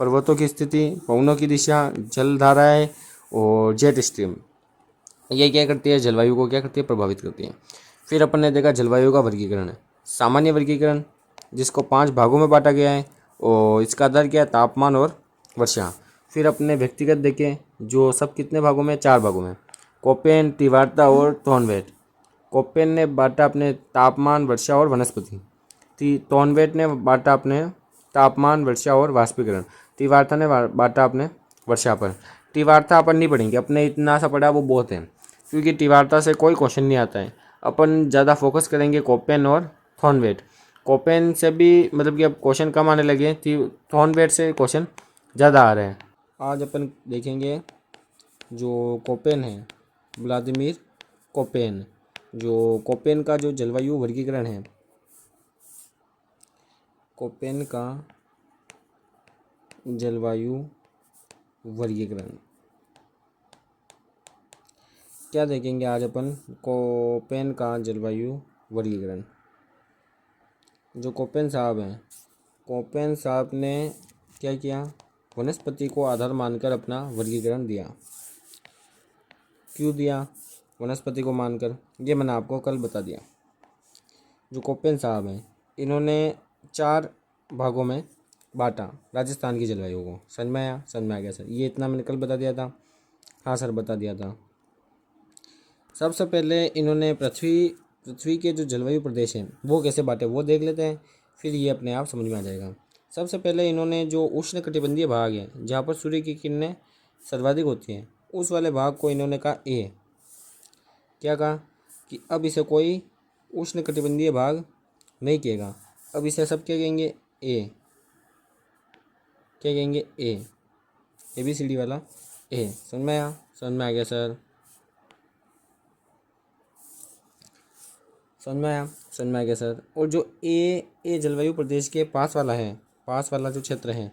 पर्वतों की स्थिति, पवनों की दिशा, जल धाराएं और जेट स्ट्रीम, ये क्या करती है, जलवायु को क्या करती है, प्रभावित करती है। फिर अपन ने देखा जलवायु का वर्गीकरण, सामान्य वर्गीकरण, जिसको 5 भागों में बांटा गया है, और इसका आधार क्या है, तापमान और वर्षा। फिर अपने व्यक्तिगत देखें, जो सब कितने भागों में, 4 भागों में, कोपेन, तीव्रता और थॉर्नवेट। कोपेन ने बांटा अपने तापमान, वर्षा और वनस्पति। थॉर्नवेट ने बांटा अपने तापमान, वर्षा और वाष्पीकरण। तीव्रता ने बांटा अपने वर्षा पर। तीव्रता अपन नहीं पढ़ेंगे, अपने इतना सा पढ़ा वो बहुत है, क्योंकि तीव्रता से कोई क्वेश्चन नहीं आता है। अपन ज़्यादा फोकस करेंगे कोपेन और थॉर्नवेट। कोपेन से भी मतलब कि अब क्वेश्चन कम आने लगे, थॉर्नवेट से क्वेश्चन ज़्यादा आ रहे हैं। आज अपन देखेंगे जो कोपेन है, व्लादिमीर कोपेन, जो कोपेन का जो जलवायु वर्गीकरण है, कोपेन का जलवायु वर्गीकरण क्या देखेंगे आज अपन, कोपेन का जलवायु वर्गीकरण। जो कोपेन साहब हैं, कोपेन साहब ने क्या किया, वनस्पति को आधार मानकर अपना वर्गीकरण दिया। क्यों दिया वनस्पति को मानकर, ये मैंने आपको कल बता दिया। जो कोपेन साहब हैं, इन्होंने 4 भागों में बांटा राजस्थान की जलवायु को। समझ में आया, समझ में आ गया सर। ये इतना मैंने कल बता दिया था, हाँ सर बता दिया था। सबसे पहले इन्होंने पृथ्वी के जो जलवायु प्रदेश हैं वो कैसे बांटे वो देख लेते हैं, फिर ये अपने आप समझ में आ जाएगा। सबसे पहले इन्होंने जो उष्णकटिबंधीय भाग है, जहाँ पर सूर्य की किरणें सर्वाधिक होती हैं, उस वाले भाग को इन्होंने कहा ए। क्या कहा कि अब इसे कोई उष्णकटिबंधीय भाग नहीं कहेगा, अब इसे सब क्या कहेंगे, ए। क्या कहेंगे, ABCD वाला ए। समझ में आया, समझ में आ गया सर। समझ में आया, समझ में आ गया सर। और जो ए जलवायु प्रदेश के पास वाला है, पास वाला जो क्षेत्र है,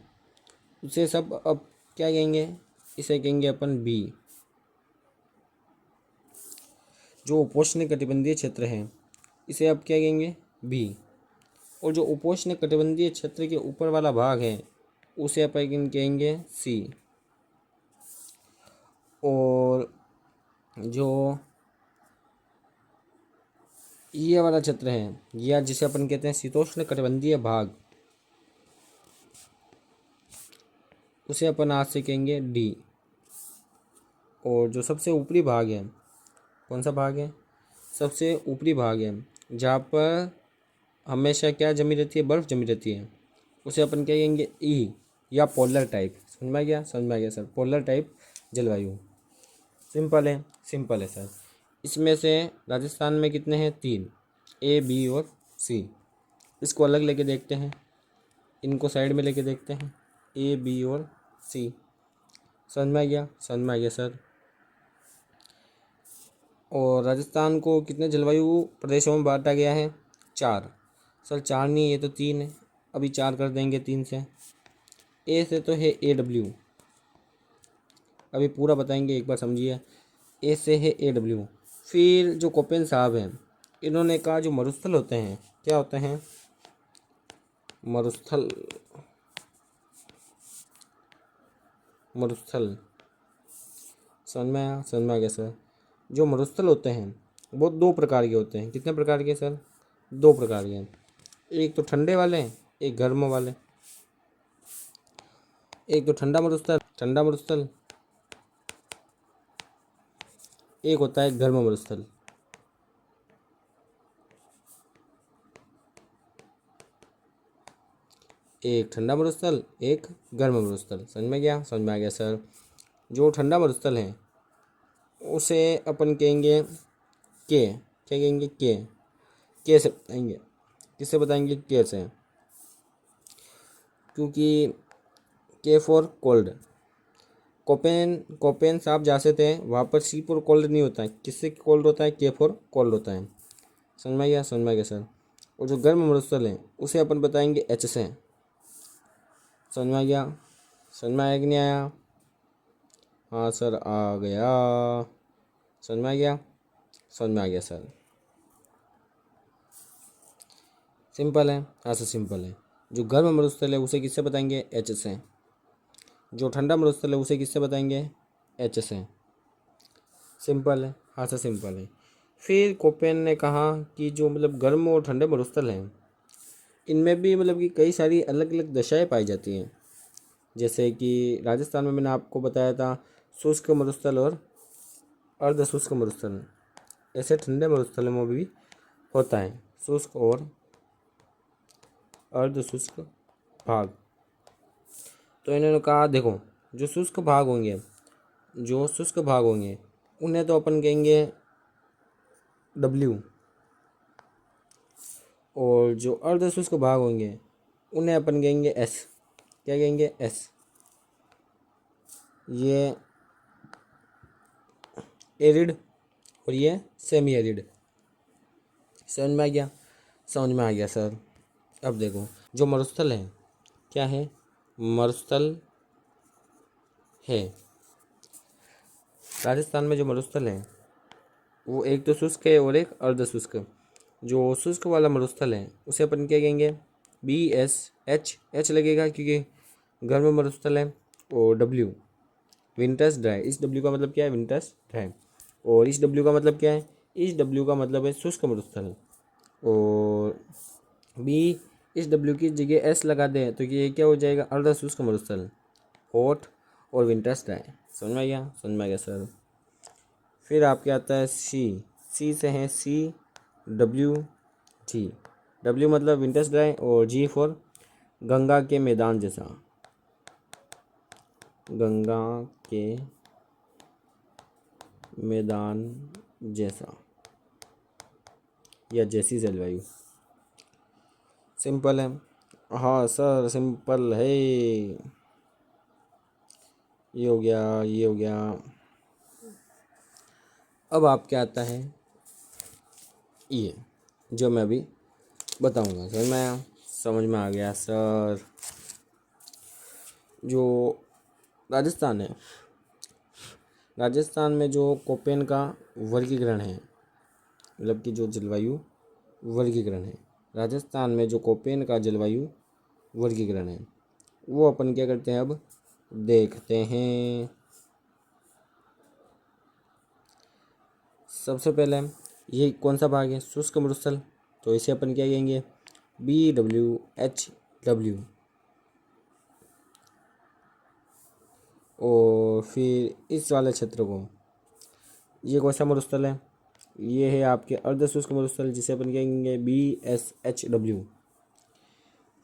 उसे सब अब क्या कहेंगे, इसे कहेंगे अपन बी। जो उपोष्ण कटिबंधीय क्षेत्र है, इसे अब क्या कहेंगे, बी। और जो उपोष्ण कटिबंधीय क्षेत्र के ऊपर वाला भाग है, उसे अपन कहेंगे सी। और जो ये वाला क्षेत्र है, या जिसे अपन कहते हैं शीतोष्ण कटिबंधीय भाग, उसे अपन आज से कहेंगे डी। और जो सबसे ऊपरी भाग है, कौन सा भाग है, सबसे ऊपरी भाग है, जहाँ पर हमेशा क्या जमी रहती है, बर्फ़ जमी रहती है, उसे अपन क्या कहेंगे, ई, या पोलर टाइप। समझ में आ गया, समझ में आ गया सर। पोलर टाइप जलवायु। सिंपल है, सिंपल है सर। इसमें से राजस्थान में कितने हैं, 3। ए बी और सी। इसको अलग लेके देखते हैं, इनको साइड में लेके देखते हैं, ए बी और सी। समझ में आ गया? समझ में आ गया सर। और राजस्थान को कितने जलवायु प्रदेशों में बांटा गया है? 4। सर 4 नहीं, ये तो 3 है, अभी 4 कर देंगे 3 से। ए से तो है AW, अभी पूरा बताएंगे, एक बार समझिए। ए से है AW। फिर जो कोपेन साहब हैं, इन्होंने कहा जो मरुस्थल होते हैं, क्या होते हैं? मरुस्थल, मरुस्थल। समझ में आया? समझ में आ गया सर। जो मरुस्थल होते हैं वो 2 प्रकार के होते हैं। कितने प्रकार के सर? 2 प्रकार के हैं। एक तो ठंडे वाले हैं, एक गर्म वाले। एक तो ठंडा मरुस्थल, ठंडा मरुस्थल, एक होता है गर्म मरुस्थल। एक ठंडा मरुस्थल, एक गर्म मरुस्थल। समझ में गया? समझ में आ गया सर। जो ठंडा मरुस्थल है उसे अपन कहेंगे के, क्या कहेंगे? के से बताएंगे। किससे बताएंगे? के से, क्योंकि के फॉर कोल्ड। कोपेन कोपेन साहब जैसे थे वहाँ पर सी फॉर कोल्ड नहीं होता है। किससे कोल्ड होता है? के फॉर कोल्ड होता है। समझ में आ गया? समझ में आ गया सर। और जो गर्म मरुस्थल है उसे अपन बताएंगे एच से। समझ में आ गया? समझ में आया कि नहीं आया? हाँ सर आ गया। समझ में आ गया? समझ में आ गया सर। सिंपल है। हाँ सर सिंपल है। जो गर्म मरुस्थल है उसे किससे बताएंगे? एच से। जो ठंडा मरुस्थल है उसे किससे बताएंगे? एच से। सिंपल है। हाँ सर सिंपल है। फिर कोपेन ने कहा कि जो मतलब गर्म और ठंडे मरुस्थल हैं, इनमें भी मतलब कि कई सारी अलग अलग दशाएं पाई जाती हैं। जैसे कि राजस्थान में मैंने आपको बताया था शुष्क मरुस्थल और अर्ध शुष्क मरुस्थल। ऐसे ठंडे मरुस्थल में भी होता है शुष्क और अर्ध शुष्क भाग। तो इन्होंने कहा देखो, जो शुष्क भाग होंगे, जो शुष्क भाग होंगे उन्हें तो अपन कहेंगे W, और जो अर्ध शुष्क भाग होंगे उन्हें अपन कहेंगे S। क्या कहेंगे? S। ये एरिड और ये सेमी एरिड। समझ में आ गया? समझ में आ गया सर। अब देखो, जो मरुस्थल है, क्या है? मरुस्थल है। राजस्थान में जो मरुस्थल है वो एक तो शुष्क है और एक अर्ध शुष्क। जो शुष्क वाला मरुस्थल है उसे अपन क्या कहेंगे? BSH लगेगा क्योंकि गर्म मरुस्थल है। और W विंटर्स ड्राई। इस W का मतलब क्या है? Winters dry. और इस W का मतलब क्या है? इस W का मतलब है शुष्क मरुस्थल। और B इस W की जगह S लगा दें तो ये क्या हो जाएगा? अर्ध शुष्क मरुस्थल, हॉट और विंटर्स ड्राई। समझ में आ गया? समझ में आ गया सर। फिर आपके आता है सी से है CWG। W मतलब विंटर्स ड्राई और G फॉर गंगा के मैदान जैसा। गंगा के मैदान जैसा या जैसी जलवायु। सिंपल है। हाँ सर सिंपल है। ये हो गया, ये हो गया। अब आपके आता है ये जो मैं अभी बताऊंगा। सर मैं समझ में आ गया सर। जो राजस्थान है, राजस्थान में जो कोपेन का वर्गीकरण है, मतलब कि जो जलवायु वर्गीकरण है, राजस्थान में जो कोपेन का जलवायु वर्गीकरण है वो अपन क्या करते हैं? अब देखते हैं। सबसे पहले ये कौन सा भाग है? शुष्क मरुस्थल। तो इसे अपन क्या कहेंगे? BWHW। और फिर इस वाले क्षेत्र को, ये कौन सा मरुस्थल है? ये है आपके अर्ध शुष्क मरुस्थल जिसे अपन कहेंगे BSHW।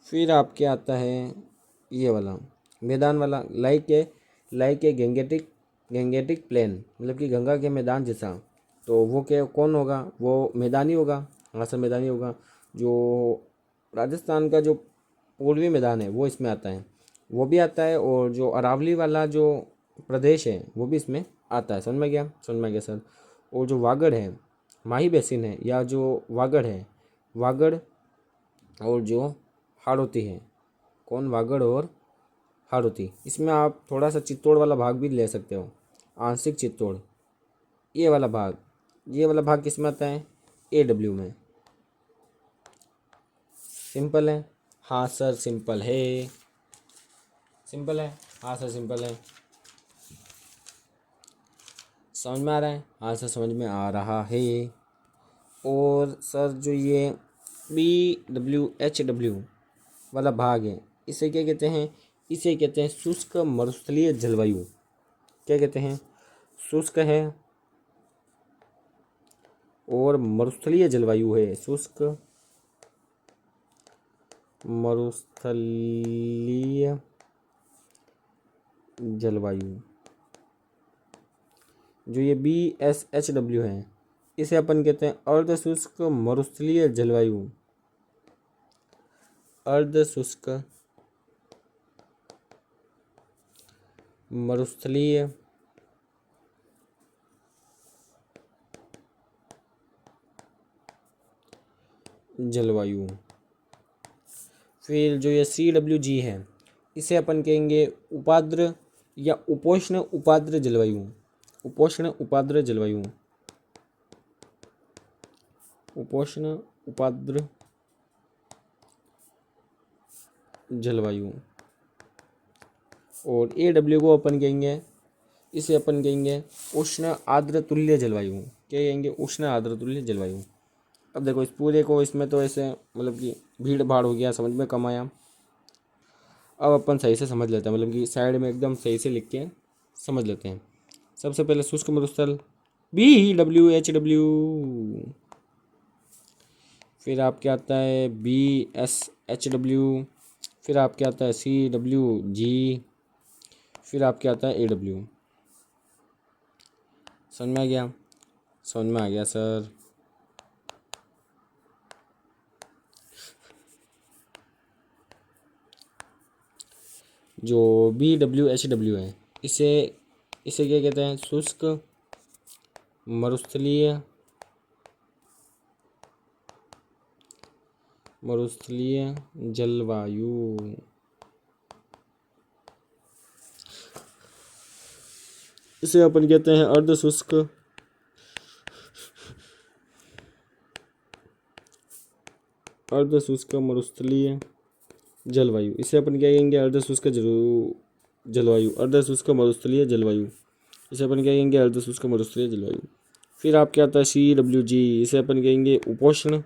फिर आपके आता है ये वाला मैदान वाला, लाइक ए गेंगेटिक प्लेन, मतलब कि गंगा के मैदान जैसा। तो वो क्या कौन होगा? वो मैदानी होगा। हाँ सर मैदानी होगा। जो राजस्थान का जो पूर्वी मैदान है वो इसमें आता है, वो भी आता है, और जो अरावली वाला जो प्रदेश है वो भी इसमें आता है। समझ में गया, समझ में गया सर। और जो वागड़ है, माही बेसिन है, या जो वागड़ है, वागड़ और जो हाड़ौती है, कौन, वागड़ और हाड़ौती, इसमें आप थोड़ा सा चित्तौड़ वाला भाग भी ले सकते हो, आंशिक चित्तौड़, ये वाला भाग, ये वाला भाग किस में आता है, AW में। सिंपल है, हाँ सर सिंपल है, सिंपल है, हाँ सर सिंपल है। समझ में आ रहा है, हाँ सर समझ में आ रहा है। और सर जो ये BWHW वाला भाग है, इसे क्या कहते हैं, इसे कहते हैं शुष्क मरुस्थलीय जलवायु। क्या कहते हैं, शुष्क है और मरुस्थलीय जलवायु है, शुष्क मरुस्थलीय जलवायु। जो ये BSHW है, इसे अपन कहते हैं अर्ध शुष्क मरुस्थलीय जलवायु, अर्ध शुष्क मरुस्थलीय जलवायु। फिर जो ये CWG है, इसे अपन कहेंगे उपाद्र या उपोष्ण उपाद्र जलवायु, उपोष्ण उपाद्र जलवायु, उपोष्ण उपाद्र जलवायु। और AW को अपन कहेंगे, इसे अपन कहेंगे उष्ण आर्द्र तुल्य जलवायु। क्या कहेंगे, उष्ण आर्द्र तुल्य जलवायु। अब देखो इस पूरे को, इसमें तो ऐसे मतलब कि भीड़ भाड़ हो गया, समझ में कम आया। अब अपन सही से समझ लेते हैं, मतलब कि साइड में एकदम सही से लिख के समझ लेते हैं। सबसे पहले शुष्क मरुस्थल BWHW, फिर आपके आता है BSHW, फिर आपके आता है CWG, फिर आपके आता है AW। समझ में आ गया, समझ में आ गया सर। जो BWHW है, इसे इसे क्या कहते हैं, शुष्क मरुस्थलीय मरुस्थलीय जलवायु। इसे अपन कहते हैं अर्ध शुष्क मरुस्थलीय जलवायु। इसे अपन क्या कहेंगे, अर्ध शुष्क जलवायु, अर्ध शुष्क मरुस्थलीय जलवायु। इसे अपन क्या कहेंगे, अर्ध शुष्क मरुस्थलीय जलवायु। फिर आपके आता है CWG, इसे अपन कहेंगे उपोष्ण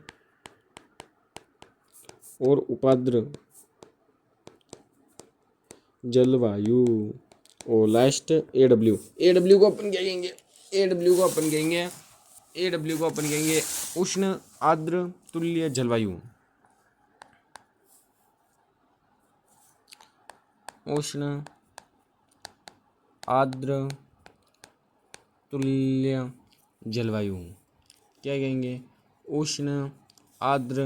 और उपाद्र जलवायु। और लास्ट AW को अपन क्या कहेंगे, AW को अपन कहेंगे, AW को अपन कहेंगे उष्ण आर्द्र तुल्य जलवायु, उष्ण आर्द्र तुल्य जलवायु। क्या कहेंगे, उष्ण आर्द्र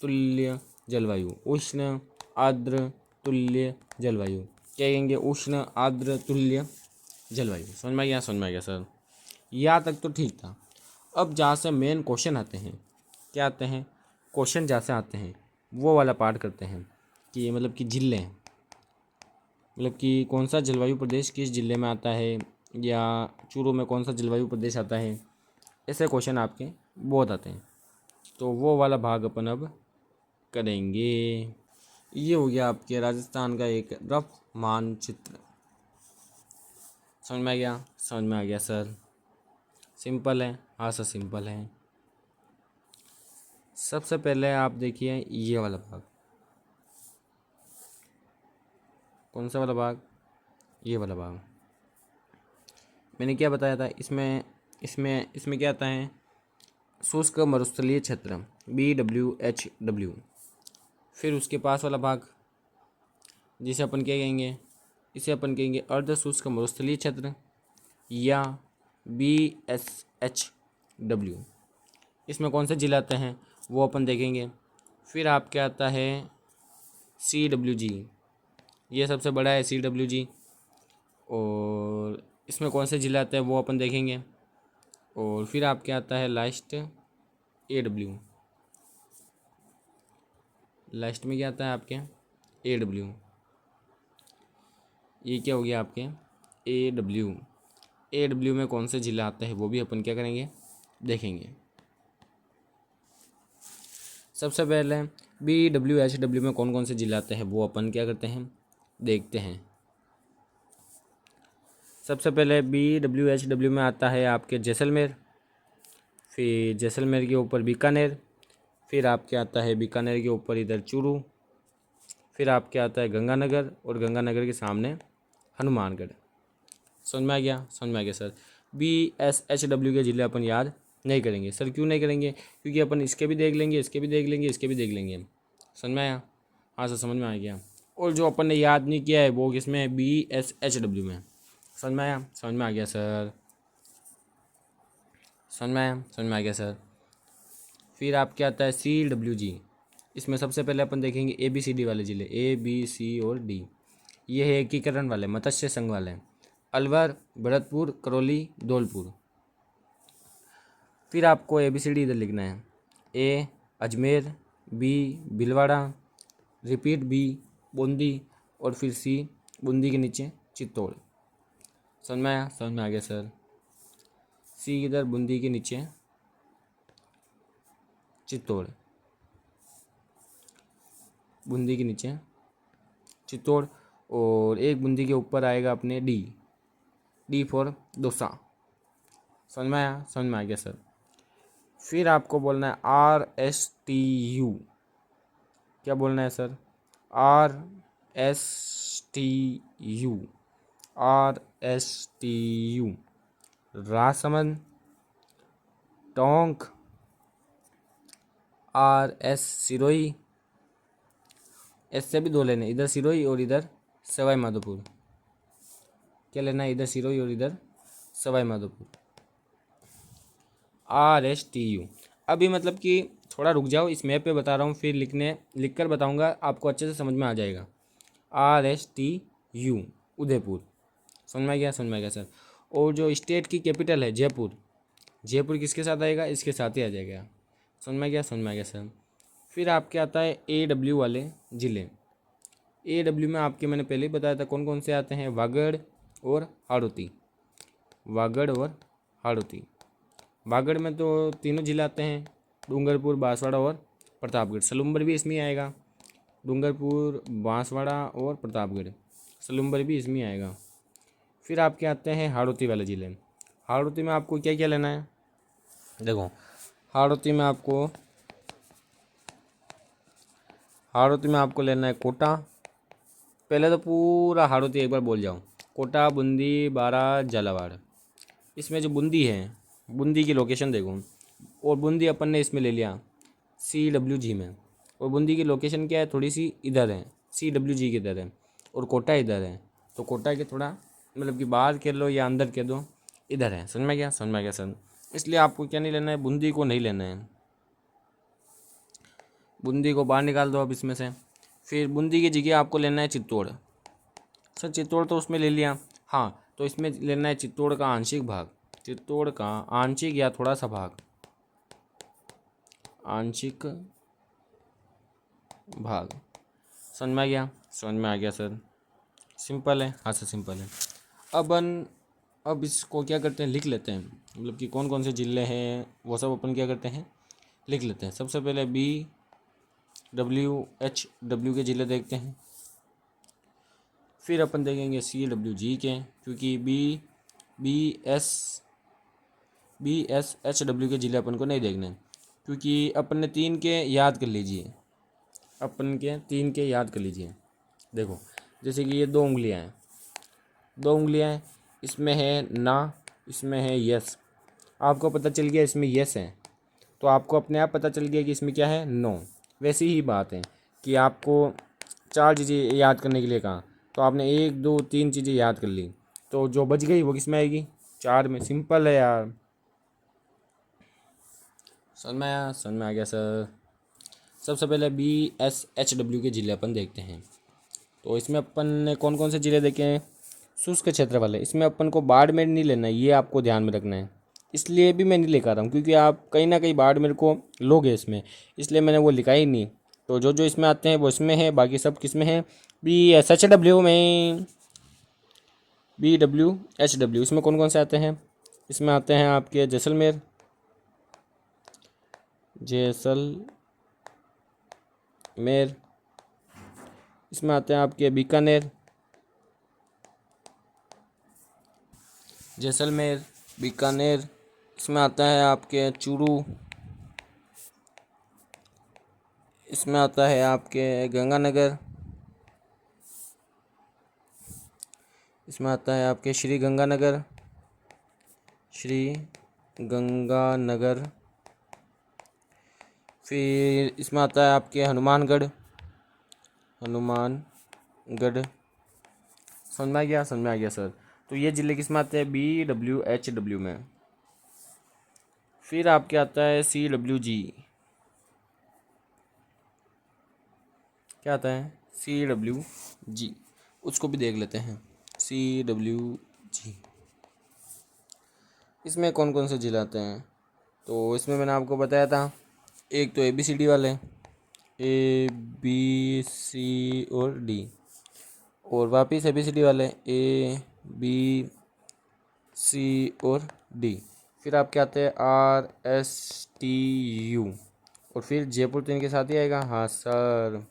तुल्य जलवायु, उष्ण आर्द्र तुल्य जलवायु। क्या कहेंगे, उष्ण आर्द्र तुल्य जलवायु। समझ में गया, समझ में गया सर। यहाँ तक तो ठीक था। अब जहाँ से मेन क्वेश्चन आते हैं, क्या आते हैं क्वेश्चन, जहाँ से आते हैं वो वाला पार्ट करते हैं कि मतलब कि जिले, मतलब कि कौन सा जलवायु प्रदेश किस जिले में आता है, या चूरू में कौन सा जलवायु प्रदेश आता है। ऐसे क्वेश्चन आपके बहुत आते हैं, तो वो वाला भाग अपन अब करेंगे। ये हो गया आपके राजस्थान का एक रफ मानचित्र। समझ में आ गया, समझ में आ गया सर। सिंपल है, हाँ सर सिंपल है। सबसे पहले आप देखिए ये वाला भाग, कौन सा वाला भाग, ये वाला भाग। मैंने क्या बताया था, इसमें इसमें इसमें क्या आता है, शुष्क मरुस्थलीय क्षेत्र BWHW। फिर उसके पास वाला भाग जिसे अपन क्या कहेंगे, इसे अपन कहेंगे अर्ध शुष्क मरुस्थलीय क्षेत्र या BSHW। इसमें कौन से जिले आते हैं, वो अपन देखेंगे। फिर आपके आता है CWG, ये सबसे बड़ा है CWG, और इसमें कौन से ज़िले आते हैं वो अपन देखेंगे। और फिर आपके आता है लास्ट AW, लास्ट में क्या आता है आपके AW, ये क्या हो गया आपके AW में कौन से ज़िले आते हैं वो भी अपन क्या करेंगे, देखेंगे। सबसे पहले BWHW में कौन कौन से ज़िले आते हैं वो अपन क्या करते हैं, देखते हैं। सबसे पहले BWHW में आता है आपके जैसलमेर, फिर जैसलमेर के ऊपर बीकानेर, फिर आपके आता है बीकानेर के ऊपर इधर चूरू, फिर आपके आता है गंगानगर, और गंगानगर के सामने हनुमानगढ़। समझ में आ गया, समझ में आ गया सर। BSHW के ज़िले अपन याद नहीं करेंगे सर, क्यों नहीं करेंगे, क्योंकि अपन इसके भी देख लेंगे, इसके भी देख लेंगे, इसके भी देख लेंगे। समझ में आया, हाँ सर समझ में आ गया। और जो अपन ने याद नहीं किया है वो किसमें है, BSHW में। समझ में आया, समझ में आ गया सर, समझ में आया, समझ में आ गया सर। फिर आपके आता है CWG, इसमें सबसे पहले अपन देखेंगे ABCD वाले ज़िले, ABC और D। ये है एकीकरण वाले, मत्स्य संघ वाले, अलवर, भरतपुर, करौली, धौलपुर। फिर आपको ABCD इधर लिखना है, A Ajmer, B Bhilwara, repeat B Bundi, और फिर C बूंदी के नीचे चित्तौड़। समझ में आया, समझ में आ गया सर। C इधर बूंदी के नीचे चित्तौड़, बूंदी के नीचे चित्तौड़, और एक बूंदी के ऊपर आएगा अपने D फॉर डोसा। समझ में आया, समझ में आ गया सर। फिर आपको बोलना है RSTU, क्या बोलना है sir, RSTU, RSTU, Rajsamand, Tonk, RS Sirohi, S से भी दो लेने, इधर सिरोही और इधर सवाई माधोपुर। क्या लेना है, इधर सिरोही और इधर सवाई माधोपुर। RSTU। अभी मतलब कि थोड़ा रुक जाओ, इस मैप पे बता रहा हूँ, फिर लिख कर बताऊँगा, आपको अच्छे से समझ में आ जाएगा। RSTU उदयपुर। समझ में आ गया, समझ में आ गया सर। और जो स्टेट की कैपिटल है जयपुर, जयपुर किसके साथ आएगा, इसके साथ ही आ जाएगा। समझ में आ गया, समझ में आ गया सर। फिर आपके आता है AW वाले ज़िले। AW में आपके मैंने पहले ही बताया था कौन कौन से आते हैं, वागड़ और हाड़ौती, वागड़ और हाड़ौती। वागड़ में तो तीनों जिले आते हैं, डूंगरपुर, बांसवाड़ा और प्रतापगढ़। सलूम्बर भी इसमें आएगा, डूंगरपुर, बांसवाड़ा और प्रतापगढ़, सलूम्बर भी इसमें आएगा। फिर आपके आते हैं हाड़ौती वाले ज़िले। हाड़ौती में आपको क्या क्या लेना है, देखो हाड़ौती में आपको लेना है कोटा। पहले तो पूरा हाड़ौती एक बार बोल जाओ, कोटा, बूंदी, बारा, झालावाड़। इसमें जो बूंदी है, बूंदी की लोकेशन देखो, और बूंदी अपन ने इसमें ले लिया CWG में, और बूंदी की लोकेशन क्या है, थोड़ी सी इधर है, CWG के इधर है, और कोटा इधर है। तो कोटा के थोड़ा मतलब कि बाहर कह लो या अंदर कह दो, इधर है। समझ में गया, समझ में गया सर। इसलिए आपको क्या नहीं लेना है, बूंदी को नहीं लेना है, बूंदी को बाहर निकाल दो अब इसमें से। फिर बूंदी की जगह आपको लेना है चित्तौड़। सर चित्तौड़ तो उसमें ले लिया, हाँ तो इसमें लेना है चित्तौड़ का आंशिक भाग, चित्तौड़ का आंशिक या थोड़ा सा भाग, आंशिक भाग। समझ में आ गया, समझ में आ गया सर। सिंपल है, हाँ सर सिंपल है। अब इसको क्या करते हैं, लिख लेते हैं, मतलब कि कौन कौन से ज़िले हैं वो सब अपन क्या करते हैं, लिख लेते हैं। सबसे पहले BWHW के ज़िले देखते हैं, फिर अपन देखेंगे CWG के, क्योंकि BSHW के ज़िले अपन को नहीं देखने, क्योंकि अपन ने 3 के याद कर लीजिए, अपन के 3 के याद कर लीजिए। देखो जैसे कि ये 2 उंगलियां हैं, 2 उंगलियां हैं, इसमें है ना, इसमें है यस। आपको पता चल गया इसमें यस है, तो आपको अपने आप पता चल गया कि इसमें क्या है, नो। वैसी ही बात है कि आपको 4 चीज़ें याद करने के लिए कहा, तो आपने 1 2 3 चीज़ें याद कर ली, तो जो बच गई वो किस में आएगी, 4 में। सिंपल है यार, समझ में आया, समझ में आ गया सर। सबसे पहले BSHW के ज़िले अपन देखते हैं। तो इसमें अपन ने कौन कौन से ज़िले देखे हैं? शुष्क क्षेत्र वाले। इसमें अपन को बाड़मेर नहीं लेना है, ये आपको ध्यान में रखना है। इसलिए भी मैं नहीं लेकर रहा हूँ क्योंकि आप कहीं ना कहीं बाड़मेर को लोगे इसमें, इसलिए मैंने वो लिखा ही नहीं। तो जो जो इसमें आते हैं वो इसमें है, बाकी सब किस में है? BSHW में। BWHW इसमें कौन कौन से आते हैं? इसमें आते हैं आपके जैसलमेर, इसमें आते हैं आपके बीकानेर, जैसलमेर, बीकानेर। इसमें आता है आपके चूरू, इसमें आता है आपके गंगानगर, इसमें आता है आपके श्री गंगानगर। फिर इसमें आता है आपके हनुमानगढ़। समझ में आ गया? समझ में आ गया सर। तो ये ज़िले किस में आते हैं? BWHW में। फिर आपके आता है CWG। क्या आता है? CWG। उसको भी देख लेते हैं। CWG इसमें कौन कौन से ज़िले आते हैं? तो इसमें मैंने आपको बताया था, एक तो ABCD वाले, ABC और D, और वापिस ABCD वाले ABC और D। फिर आपके आते हैं RSTU, और फिर जयपुर तो इनके साथ ही आएगा। हाँ सर,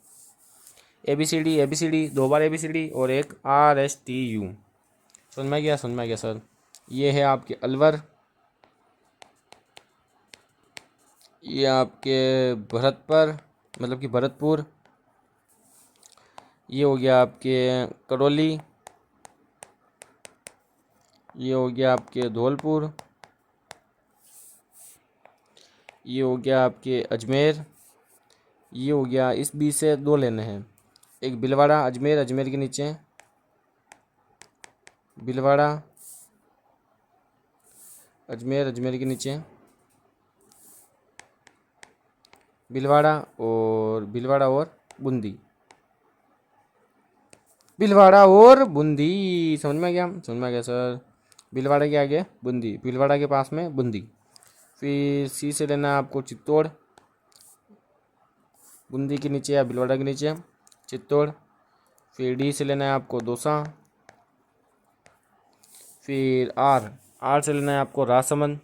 ABCD 2 बार ABCD और एक RSTU। समझ में गया? समझ में गया सर। ये है आपके अलवर, ये आपके भरतपुर, ये हो गया आपके करौली, ये हो गया आपके धौलपुर, ये हो गया आपके अजमेर, ये हो गया। इस बीच से 2 लेने हैं, एक भीलवाड़ा, अजमेर के नीचे भीलवाड़ा, अजमेर के नीचे भीलवाड़ा और बूंदी, समझ में आ गया? समझ में आ गया सर। भीलवाड़ा के आगे बूंदी, भीलवाड़ा के पास में बूंदी। फिर C से लेना है आपको चित्तौड़, बूंदी के नीचे या भीलवाड़ा के नीचे चित्तौड़। फिर D से लेना है आपको दौसा। फिर R से लेना है आपको राजसमंद,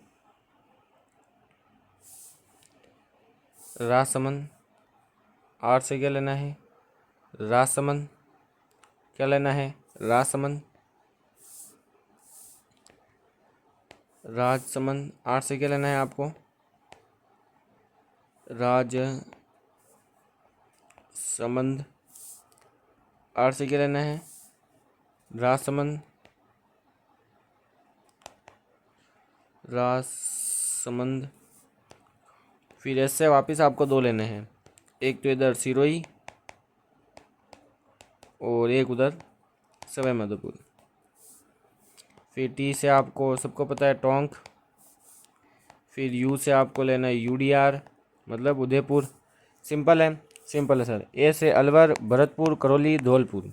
R से क्या लेना है? राजसमंद। क्या लेना है? राजसमंद। R से क्या लेना है आपको? राजसमंद। R से क्या लेना है? राजसमंद। फिर ऐसे वापस आपको 2 लेने हैं, एक तो इधर सिरोही और एक उधर सवाई माधोपुर। फिर T से आपको सबको पता है टोंक। फिर U से आपको लेना है UDR, मतलब उदयपुर। सिंपल है सर। A से अलवर, भरतपुर, करौली, धौलपुर,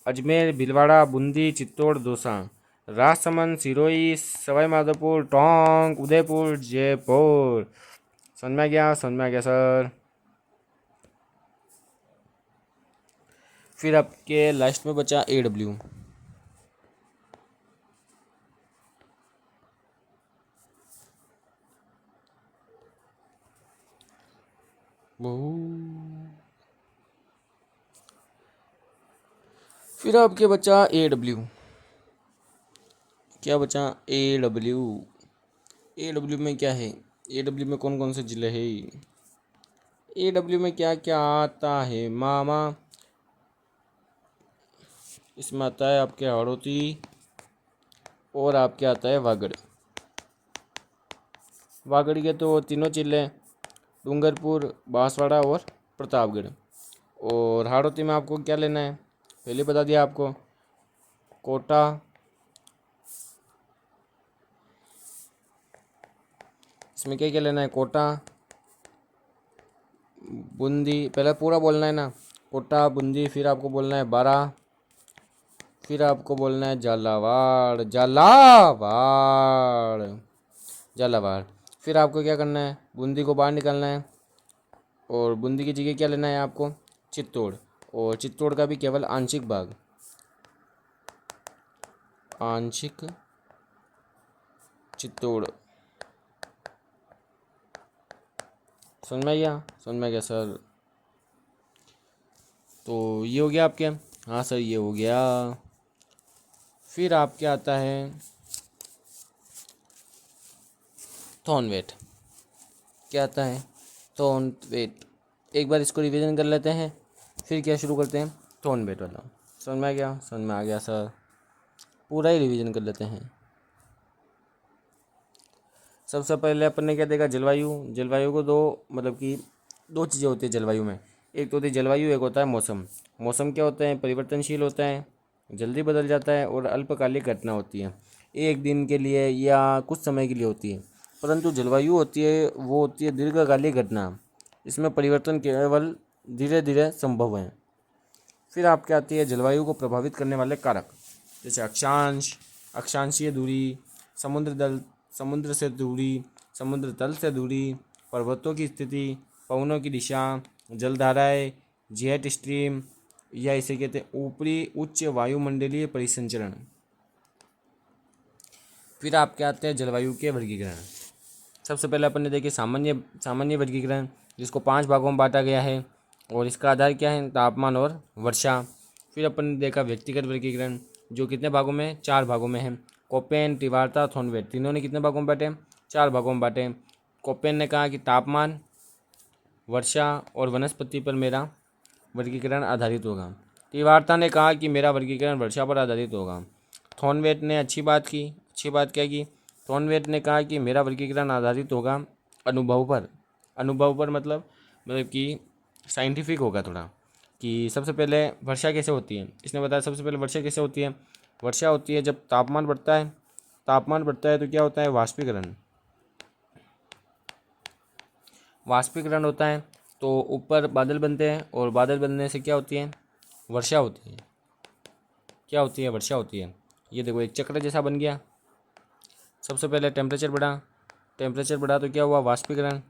अजमेर, भीलवाड़ा, बूंदी, चित्तौड़, दौसा, राजसमंद, सिरोही, सवाई माधोपुर, टोंक, उदयपुर, जयपुर। समझ में आ गया? समझ में आ गया सर। फिर आपके लास्ट में बचा AW। फिर आपके बचा AW। क्या बचा? AW में क्या है? AW में कौन कौन से ज़िले हैं? AW में क्या क्या आता है मामा? इसमें आता है आपके हाड़ौती और आपके आता है वागड़ के तो तीनों ज़िले, डूंगरपुर, बांसवाड़ा और प्रतापगढ़। और हाड़ौती में आपको क्या लेना है? पहले बता दिया आपको, कोटा, इसमें क्या क्या लेना है? कोटा, बूंदी, पहले पूरा बोलना है ना, कोटा बूंदी, फिर आपको बोलना है बारा, फिर आपको बोलना है झालावाड़, झालावाड़, झालावाड़। फिर आपको क्या करना है, बूंदी को बाहर निकालना है, और बूंदी की जगह क्या लेना है आपको, चित्तौड़, और चित्तौड़ का भी केवल आंशिक भाग, आंशिक चित्तौड़। समझ में आ गया, समझ में आ गया सर। तो ये हो गया आपके, हाँ सर ये हो गया। फिर आपके आता है थॉर्नवेट। क्या आता है, थॉर्नवेट। एक बार इसको रिवीजन कर लेते हैं, फिर क्या शुरू करते हैं, थॉर्नवेट वाला। समझ में आ गया, समझ में आ गया सर। पूरा ही रिवीजन कर लेते हैं। सबसे पहले अपन ने क्या देखा, जलवायु। जलवायु को दो, मतलब कि दो चीज़ें होती है जलवायु में, एक तो होती है जलवायु, एक होता है मौसम। मौसम क्या होता है, परिवर्तनशील होता है, जल्दी बदल जाता है, और अल्पकालिक घटना होती है, एक दिन के लिए या कुछ समय के लिए होती है। परंतु जलवायु होती है, वो होती है दीर्घकालिक घटना, इसमें परिवर्तन केवल धीरे धीरे संभव है। फिर आपके आती है जलवायु को प्रभावित करने वाले कारक, जैसे अक्षांश, अक्षांशीय दूरी, समुद्र से दूरी, समुद्र तल से दूरी, पर्वतों की स्थिति, पवनों की दिशा, जलधाराएं, जेट स्ट्रीम, या इसे कहते हैं ऊपरी उच्च वायुमंडलीय परिसंचरण। फिर आपके आते हैं जलवायु के वर्गीकरण। सबसे पहले अपन ने देखे सामान्य सामान्य वर्गीकरण, जिसको 5 भागों में बांटा गया है, और इसका आधार क्या है, तापमान और वर्षा। फिर अपन ने देखा व्यक्तिगत वर्गीकरण, जो कितने भागों में, 4 भागों में है। कोपेन, टिवार्ता, थॉर्नवेट, तीनों ने कितने भागों में बांटे, 4 भागों में बांटे। कोपेन ने कहा कि तापमान, वर्षा और वनस्पति पर मेरा वर्गीकरण आधारित होगा। टिवार्ता ने कहा कि मेरा वर्गीकरण वर्षा पर आधारित होगा। थॉर्नवेट ने अच्छी बात की, अच्छी बात क्या की, थॉर्नवेट ने कहा कि मेरा वर्गीकरण आधारित होगा अनुभव पर। अनुभव पर मतलब कि साइंटिफिक होगा थोड़ा, कि सबसे पहले वर्षा कैसे होती है। इसने बताया सबसे पहले वर्षा कैसे होती है, वर्षा होती है जब तापमान बढ़ता है। तापमान बढ़ता है तो क्या होता है, वाष्पीकरण, वाष्पीकरण होता है, तो ऊपर बादल बनते हैं, और बादल बनने से क्या होती है, वर्षा होती है। क्या होती है, वर्षा होती है। ये देखो एक चक्र जैसा बन गया। सबसे पहले टेम्परेचर बढ़ा, टेम्परेचर बढ़ा तो क्या हुआ, वाष्पीकरण,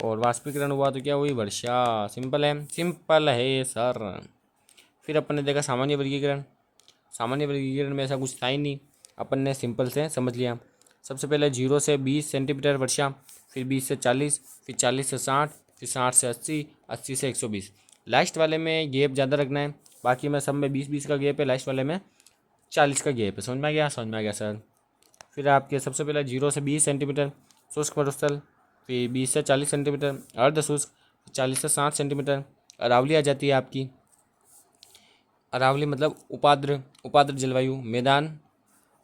और वाष्पीकरण हुआ तो क्या हुई, वर्षा। सिंपल है, सिंपल है सर। फिर अपन ने देखा सामान्य वर्गीकरण। सामान्य वर्गीकरण में ऐसा कुछ था ही नहीं, अपन ने सिंपल से समझ लिया। सबसे पहले 0 से 20 सेंटीमीटर वर्षा, फिर 20 से 40, फिर 40 से 60, फिर 60 से 80, 80 से 120। लास्ट वाले में गैप ज़्यादा रखना है, बाकी में सब में 20-20 का गैप है, लास्ट वाले में 40 का गैप है। समझ में आ गया, समझ में आ गया सर। फिर आपके सबसे पहले 0 से 20 सेंटीमीटर शुष्क मरुस्थल, फिर 20 से 40 सेंटीमीटर अर्ध शुष्क, 40 से 60 सेंटीमीटर अरावली आ जाती है आपकी। अरावली मतलब उपाद्र, उपाद्र जलवायु। मैदान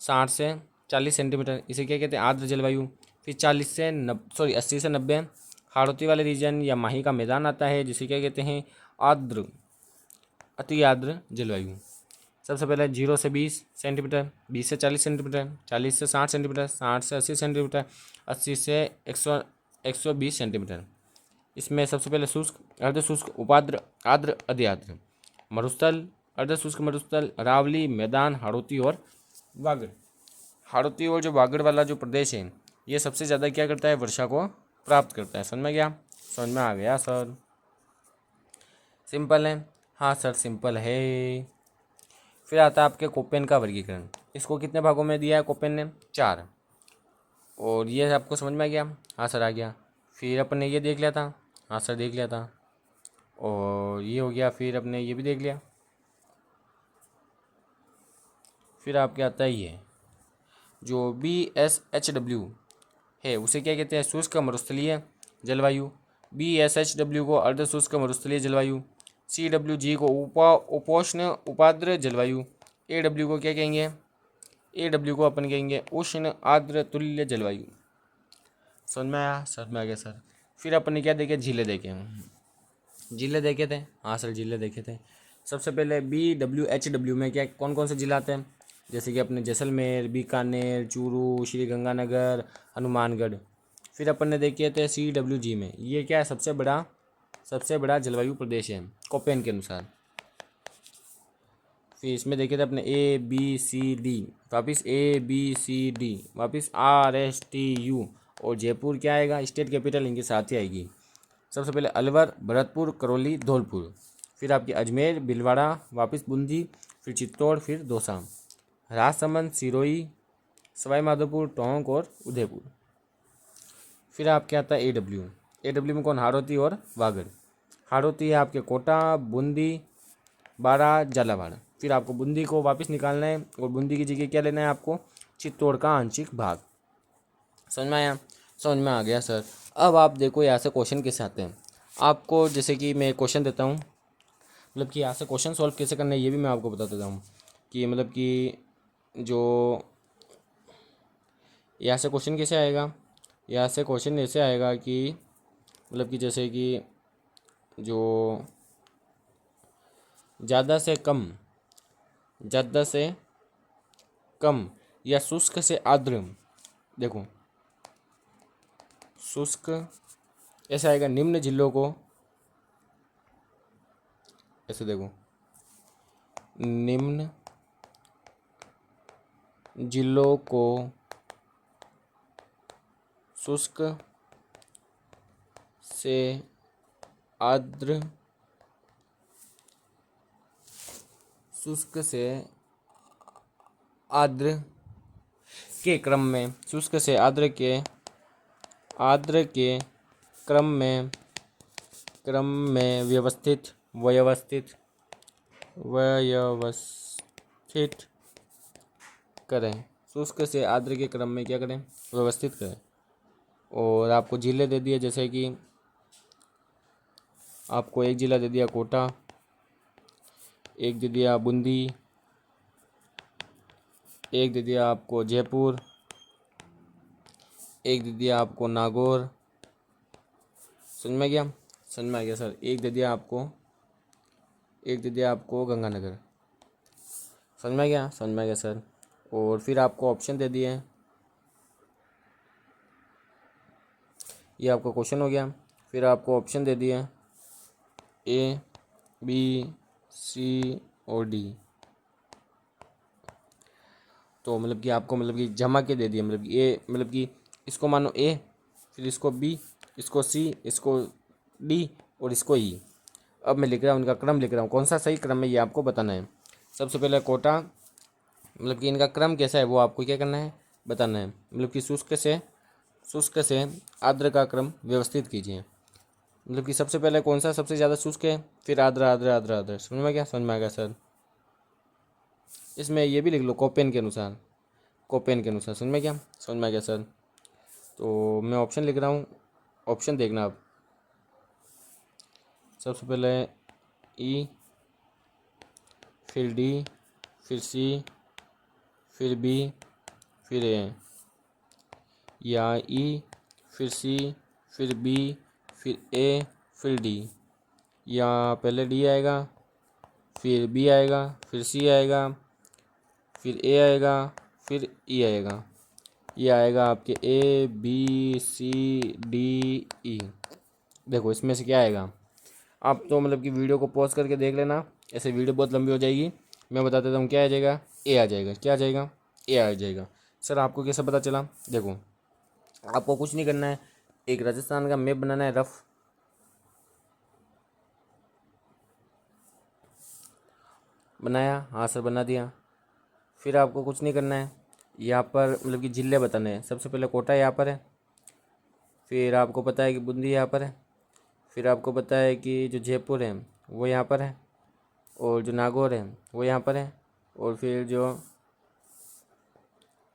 60 से 40 सेंटीमीटर, इसे क्या कहते हैं, आर्द्र जलवायु। फिर 80 से 90 हाड़ौती वाले रीजन या माही का मैदान आता है, जिसे क्या कहते हैं, आर्द्र, अति आर्द्र जलवायु। सबसे पहले 0 से 20 सेंटीमीटर, 20 से 40 सेंटीमीटर, 40 से 60 सेंटीमीटर, 60 से 80 सेंटीमीटर, 80 से 120 सेंटीमीटर। इसमें सबसे पहले शुष्क, अर्ध शुष्क, उपाद्र, आर्द्र, अति आर्द्र। मरुस्थल, अर्ध शुष्क मरुस्थल, अरावली, मैदान, हाड़ौती और वागड़। हाड़ौती और जो वागड़ वाला जो प्रदेश है, ये सबसे ज़्यादा क्या करता है, वर्षा को प्राप्त करता है। समझ में गया, समझ में आ गया सर। सिंपल है, हाँ सर सिंपल है। फिर आता है आपके कोपेन का वर्गीकरण। इसको कितने भागों में दिया है कोपेन ने, 4। और ये आपको समझ में आ गया, हाँ सर आ गया। फिर अपन ने ये देख लिया था, हाँ सर देख लिया था। और ये हो गया, फिर अपने ये भी देख लिया। फिर आपके आता है ये जो BSHW है, उसे क्या कहते हैं, शुष्क मरुस्थलीय जलवायु। BSHW को अर्ध शुष्क मरुस्थलीय जलवायु। CWG को उपोष्ण उपाद्र जलवायु। AW को क्या कहेंगे, AW को अपन कहेंगे उष्ण आर्द्र तुल्य जलवायु। समझ में आया, समझ में आ गया सर। फिर अपन ने क्या देखे, झीलें देखे, जिले देखे थे, हाँ सर जिले देखे थे। सबसे पहले BWHW में क्या कौन कौन से जिले आते हैं, जैसे कि अपने जैसलमेर, बीकानेर, चूरू, श्री गंगानगर, हनुमानगढ़। फिर अपन ने देखे थे CWG में, ये क्या है, सबसे बड़ा जलवायु प्रदेश है कोपेन के अनुसार। फिर इसमें देखे थे अपने ABCD, वापिस ABCD, वापिस RSTU, और जयपुर क्या आएगा, स्टेट कैपिटल इनके साथ ही आएगी। सबसे पहले अलवर, भरतपुर, करौली, धौलपुर, फिर आपकी अजमेर, भीलवाड़ा, वापिस बूंदी, फिर चित्तौड़, फिर दौसा, राजसमंद, सिरोही, सवाई माधोपुर, टोंक और उदयपुर। फिर आपके आता है AW में कौन, हाड़ौती और वागड़। हाड़ौती है आपके कोटा, बूंदी, बारा, झालावाड़। फिर आपको बूंदी को वापस निकालना है और बूंदी की जगह क्या लेना है आपको, चित्तौड़ का आंशिक भाग। समझ में आया? समझ में आ गया सर। अब आप देखो यहाँ से क्वेश्चन कैसे आते हैं आपको, जैसे कि मैं क्वेश्चन देता हूँ, मतलब कि यहाँ से क्वेश्चन सॉल्व कैसे करना है ये भी मैं आपको बता देता हूँ कि मतलब कि जो यहाँ से क्वेश्चन कैसे आएगा। यहाँ से क्वेश्चन ऐसे आएगा कि मतलब कि जैसे कि जो ज़्यादा से कम या शुष्क से आर्द्र, देखो शुष्क ऐसा आएगा, निम्न जिलों को, ऐसे देखो, निम्न जिलों को शुष्क से आर्द्र, शुष्क से आर्द्र के क्रम में, शुष्क से आर्द्र के क्रम में व्यवस्थित करें। शुष्क से आर्द्र के क्रम में क्या करें, व्यवस्थित करें। और आपको जिले दे दिए, जैसे कि आपको एक ज़िला दे दिया कोटा, एक दे दिया बूंदी, एक दे दिया आपको जयपुर, एक दे दिया आपको नागौर। समझ में गया? समझ में आ गया सर। एक दे दिया आपको गंगानगर। समझ में गया? समझ में आ गया सर। और फिर आपको ऑप्शन दे दिए, ये आपका क्वेश्चन हो गया। फिर आपको ऑप्शन दे दिए A, B, C और D। तो मतलब कि आपको मतलब कि जमा के दे दिए, मतलब कि A, मतलब कि इसको मानो A, फिर इसको B, इसको C, इसको D और इसको E। अब मैं लिख रहा हूँ, उनका क्रम लिख रहा हूँ, कौन सा सही क्रम है ये आपको बताना है। सबसे पहले कोटा, मतलब कि इनका क्रम कैसा है वो आपको क्या करना है, बताना है। मतलब कि शुष्क से आर्द्र का क्रम व्यवस्थित कीजिए। मतलब कि सबसे पहले कौन सा सबसे ज़्यादा शुष्क है, फिर आर्द्र आर्द्र आर्द्र आर्द्र। समझ में गया? समझ में आ गया सर। इसमें ये भी लिख लो कोपेन के अनुसार। समझ में गया? समझ में आ गया सर। तो मैं ऑप्शन लिख रहा हूँ, ऑप्शन देखना आप। सबसे पहले E, फिर D, फिर C, फिर B, फिर A, या E, फिर C, फिर B, फिर A, फिर D, या पहले D आएगा, फिर B आएगा, फिर C आएगा, फिर A आएगा, फिर E आएगा। ये आएगा आपके ABCDE। देखो इसमें से क्या आएगा। आप तो मतलब कि वीडियो को पॉज करके देख लेना, ऐसे वीडियो बहुत लंबी हो जाएगी। मैं बता देता हूँ क्या आ जाएगा, A आ जाएगा। क्या आ जाएगा? A आ जाएगा। सर आपको कैसे पता चला? देखो आपको कुछ नहीं करना है, एक राजस्थान का मैप बनाना है रफ। बनाया? हाँ सर बना दिया। फिर आपको कुछ नहीं करना है, यहाँ पर मतलब कि ज़िले बताने हैं। सबसे पहले कोटा यहाँ पर है, फिर आपको पता है कि बूंदी यहाँ पर है, फिर आपको पता है कि जो जयपुर है वो यहाँ पर है, और जो नागौर है वो यहाँ पर है, और फिर जो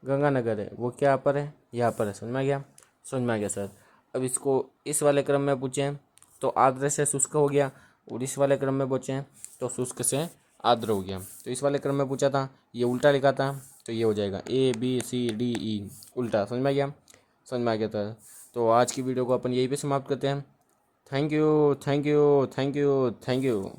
गंगानगर है वो क्या पर है, यहाँ पर है। समझ में आ गया? समझ में आ गया सर। अब इसको इस वाले क्रम में पूछें तो आर्द्र से शुष्क हो गया, और इस वाले क्रम में पूछें तो शुष्क से आर्द्र हो गया। तो इस वाले क्रम में पूछा था, ये उल्टा लिखा था, तो ये हो जाएगा ABCDE उल्टा। समझ में आ गया? समझ में आ गया था। तो आज की वीडियो को अपन यहीं पे समाप्त करते हैं। Thank you, thank you, thank you, thank you.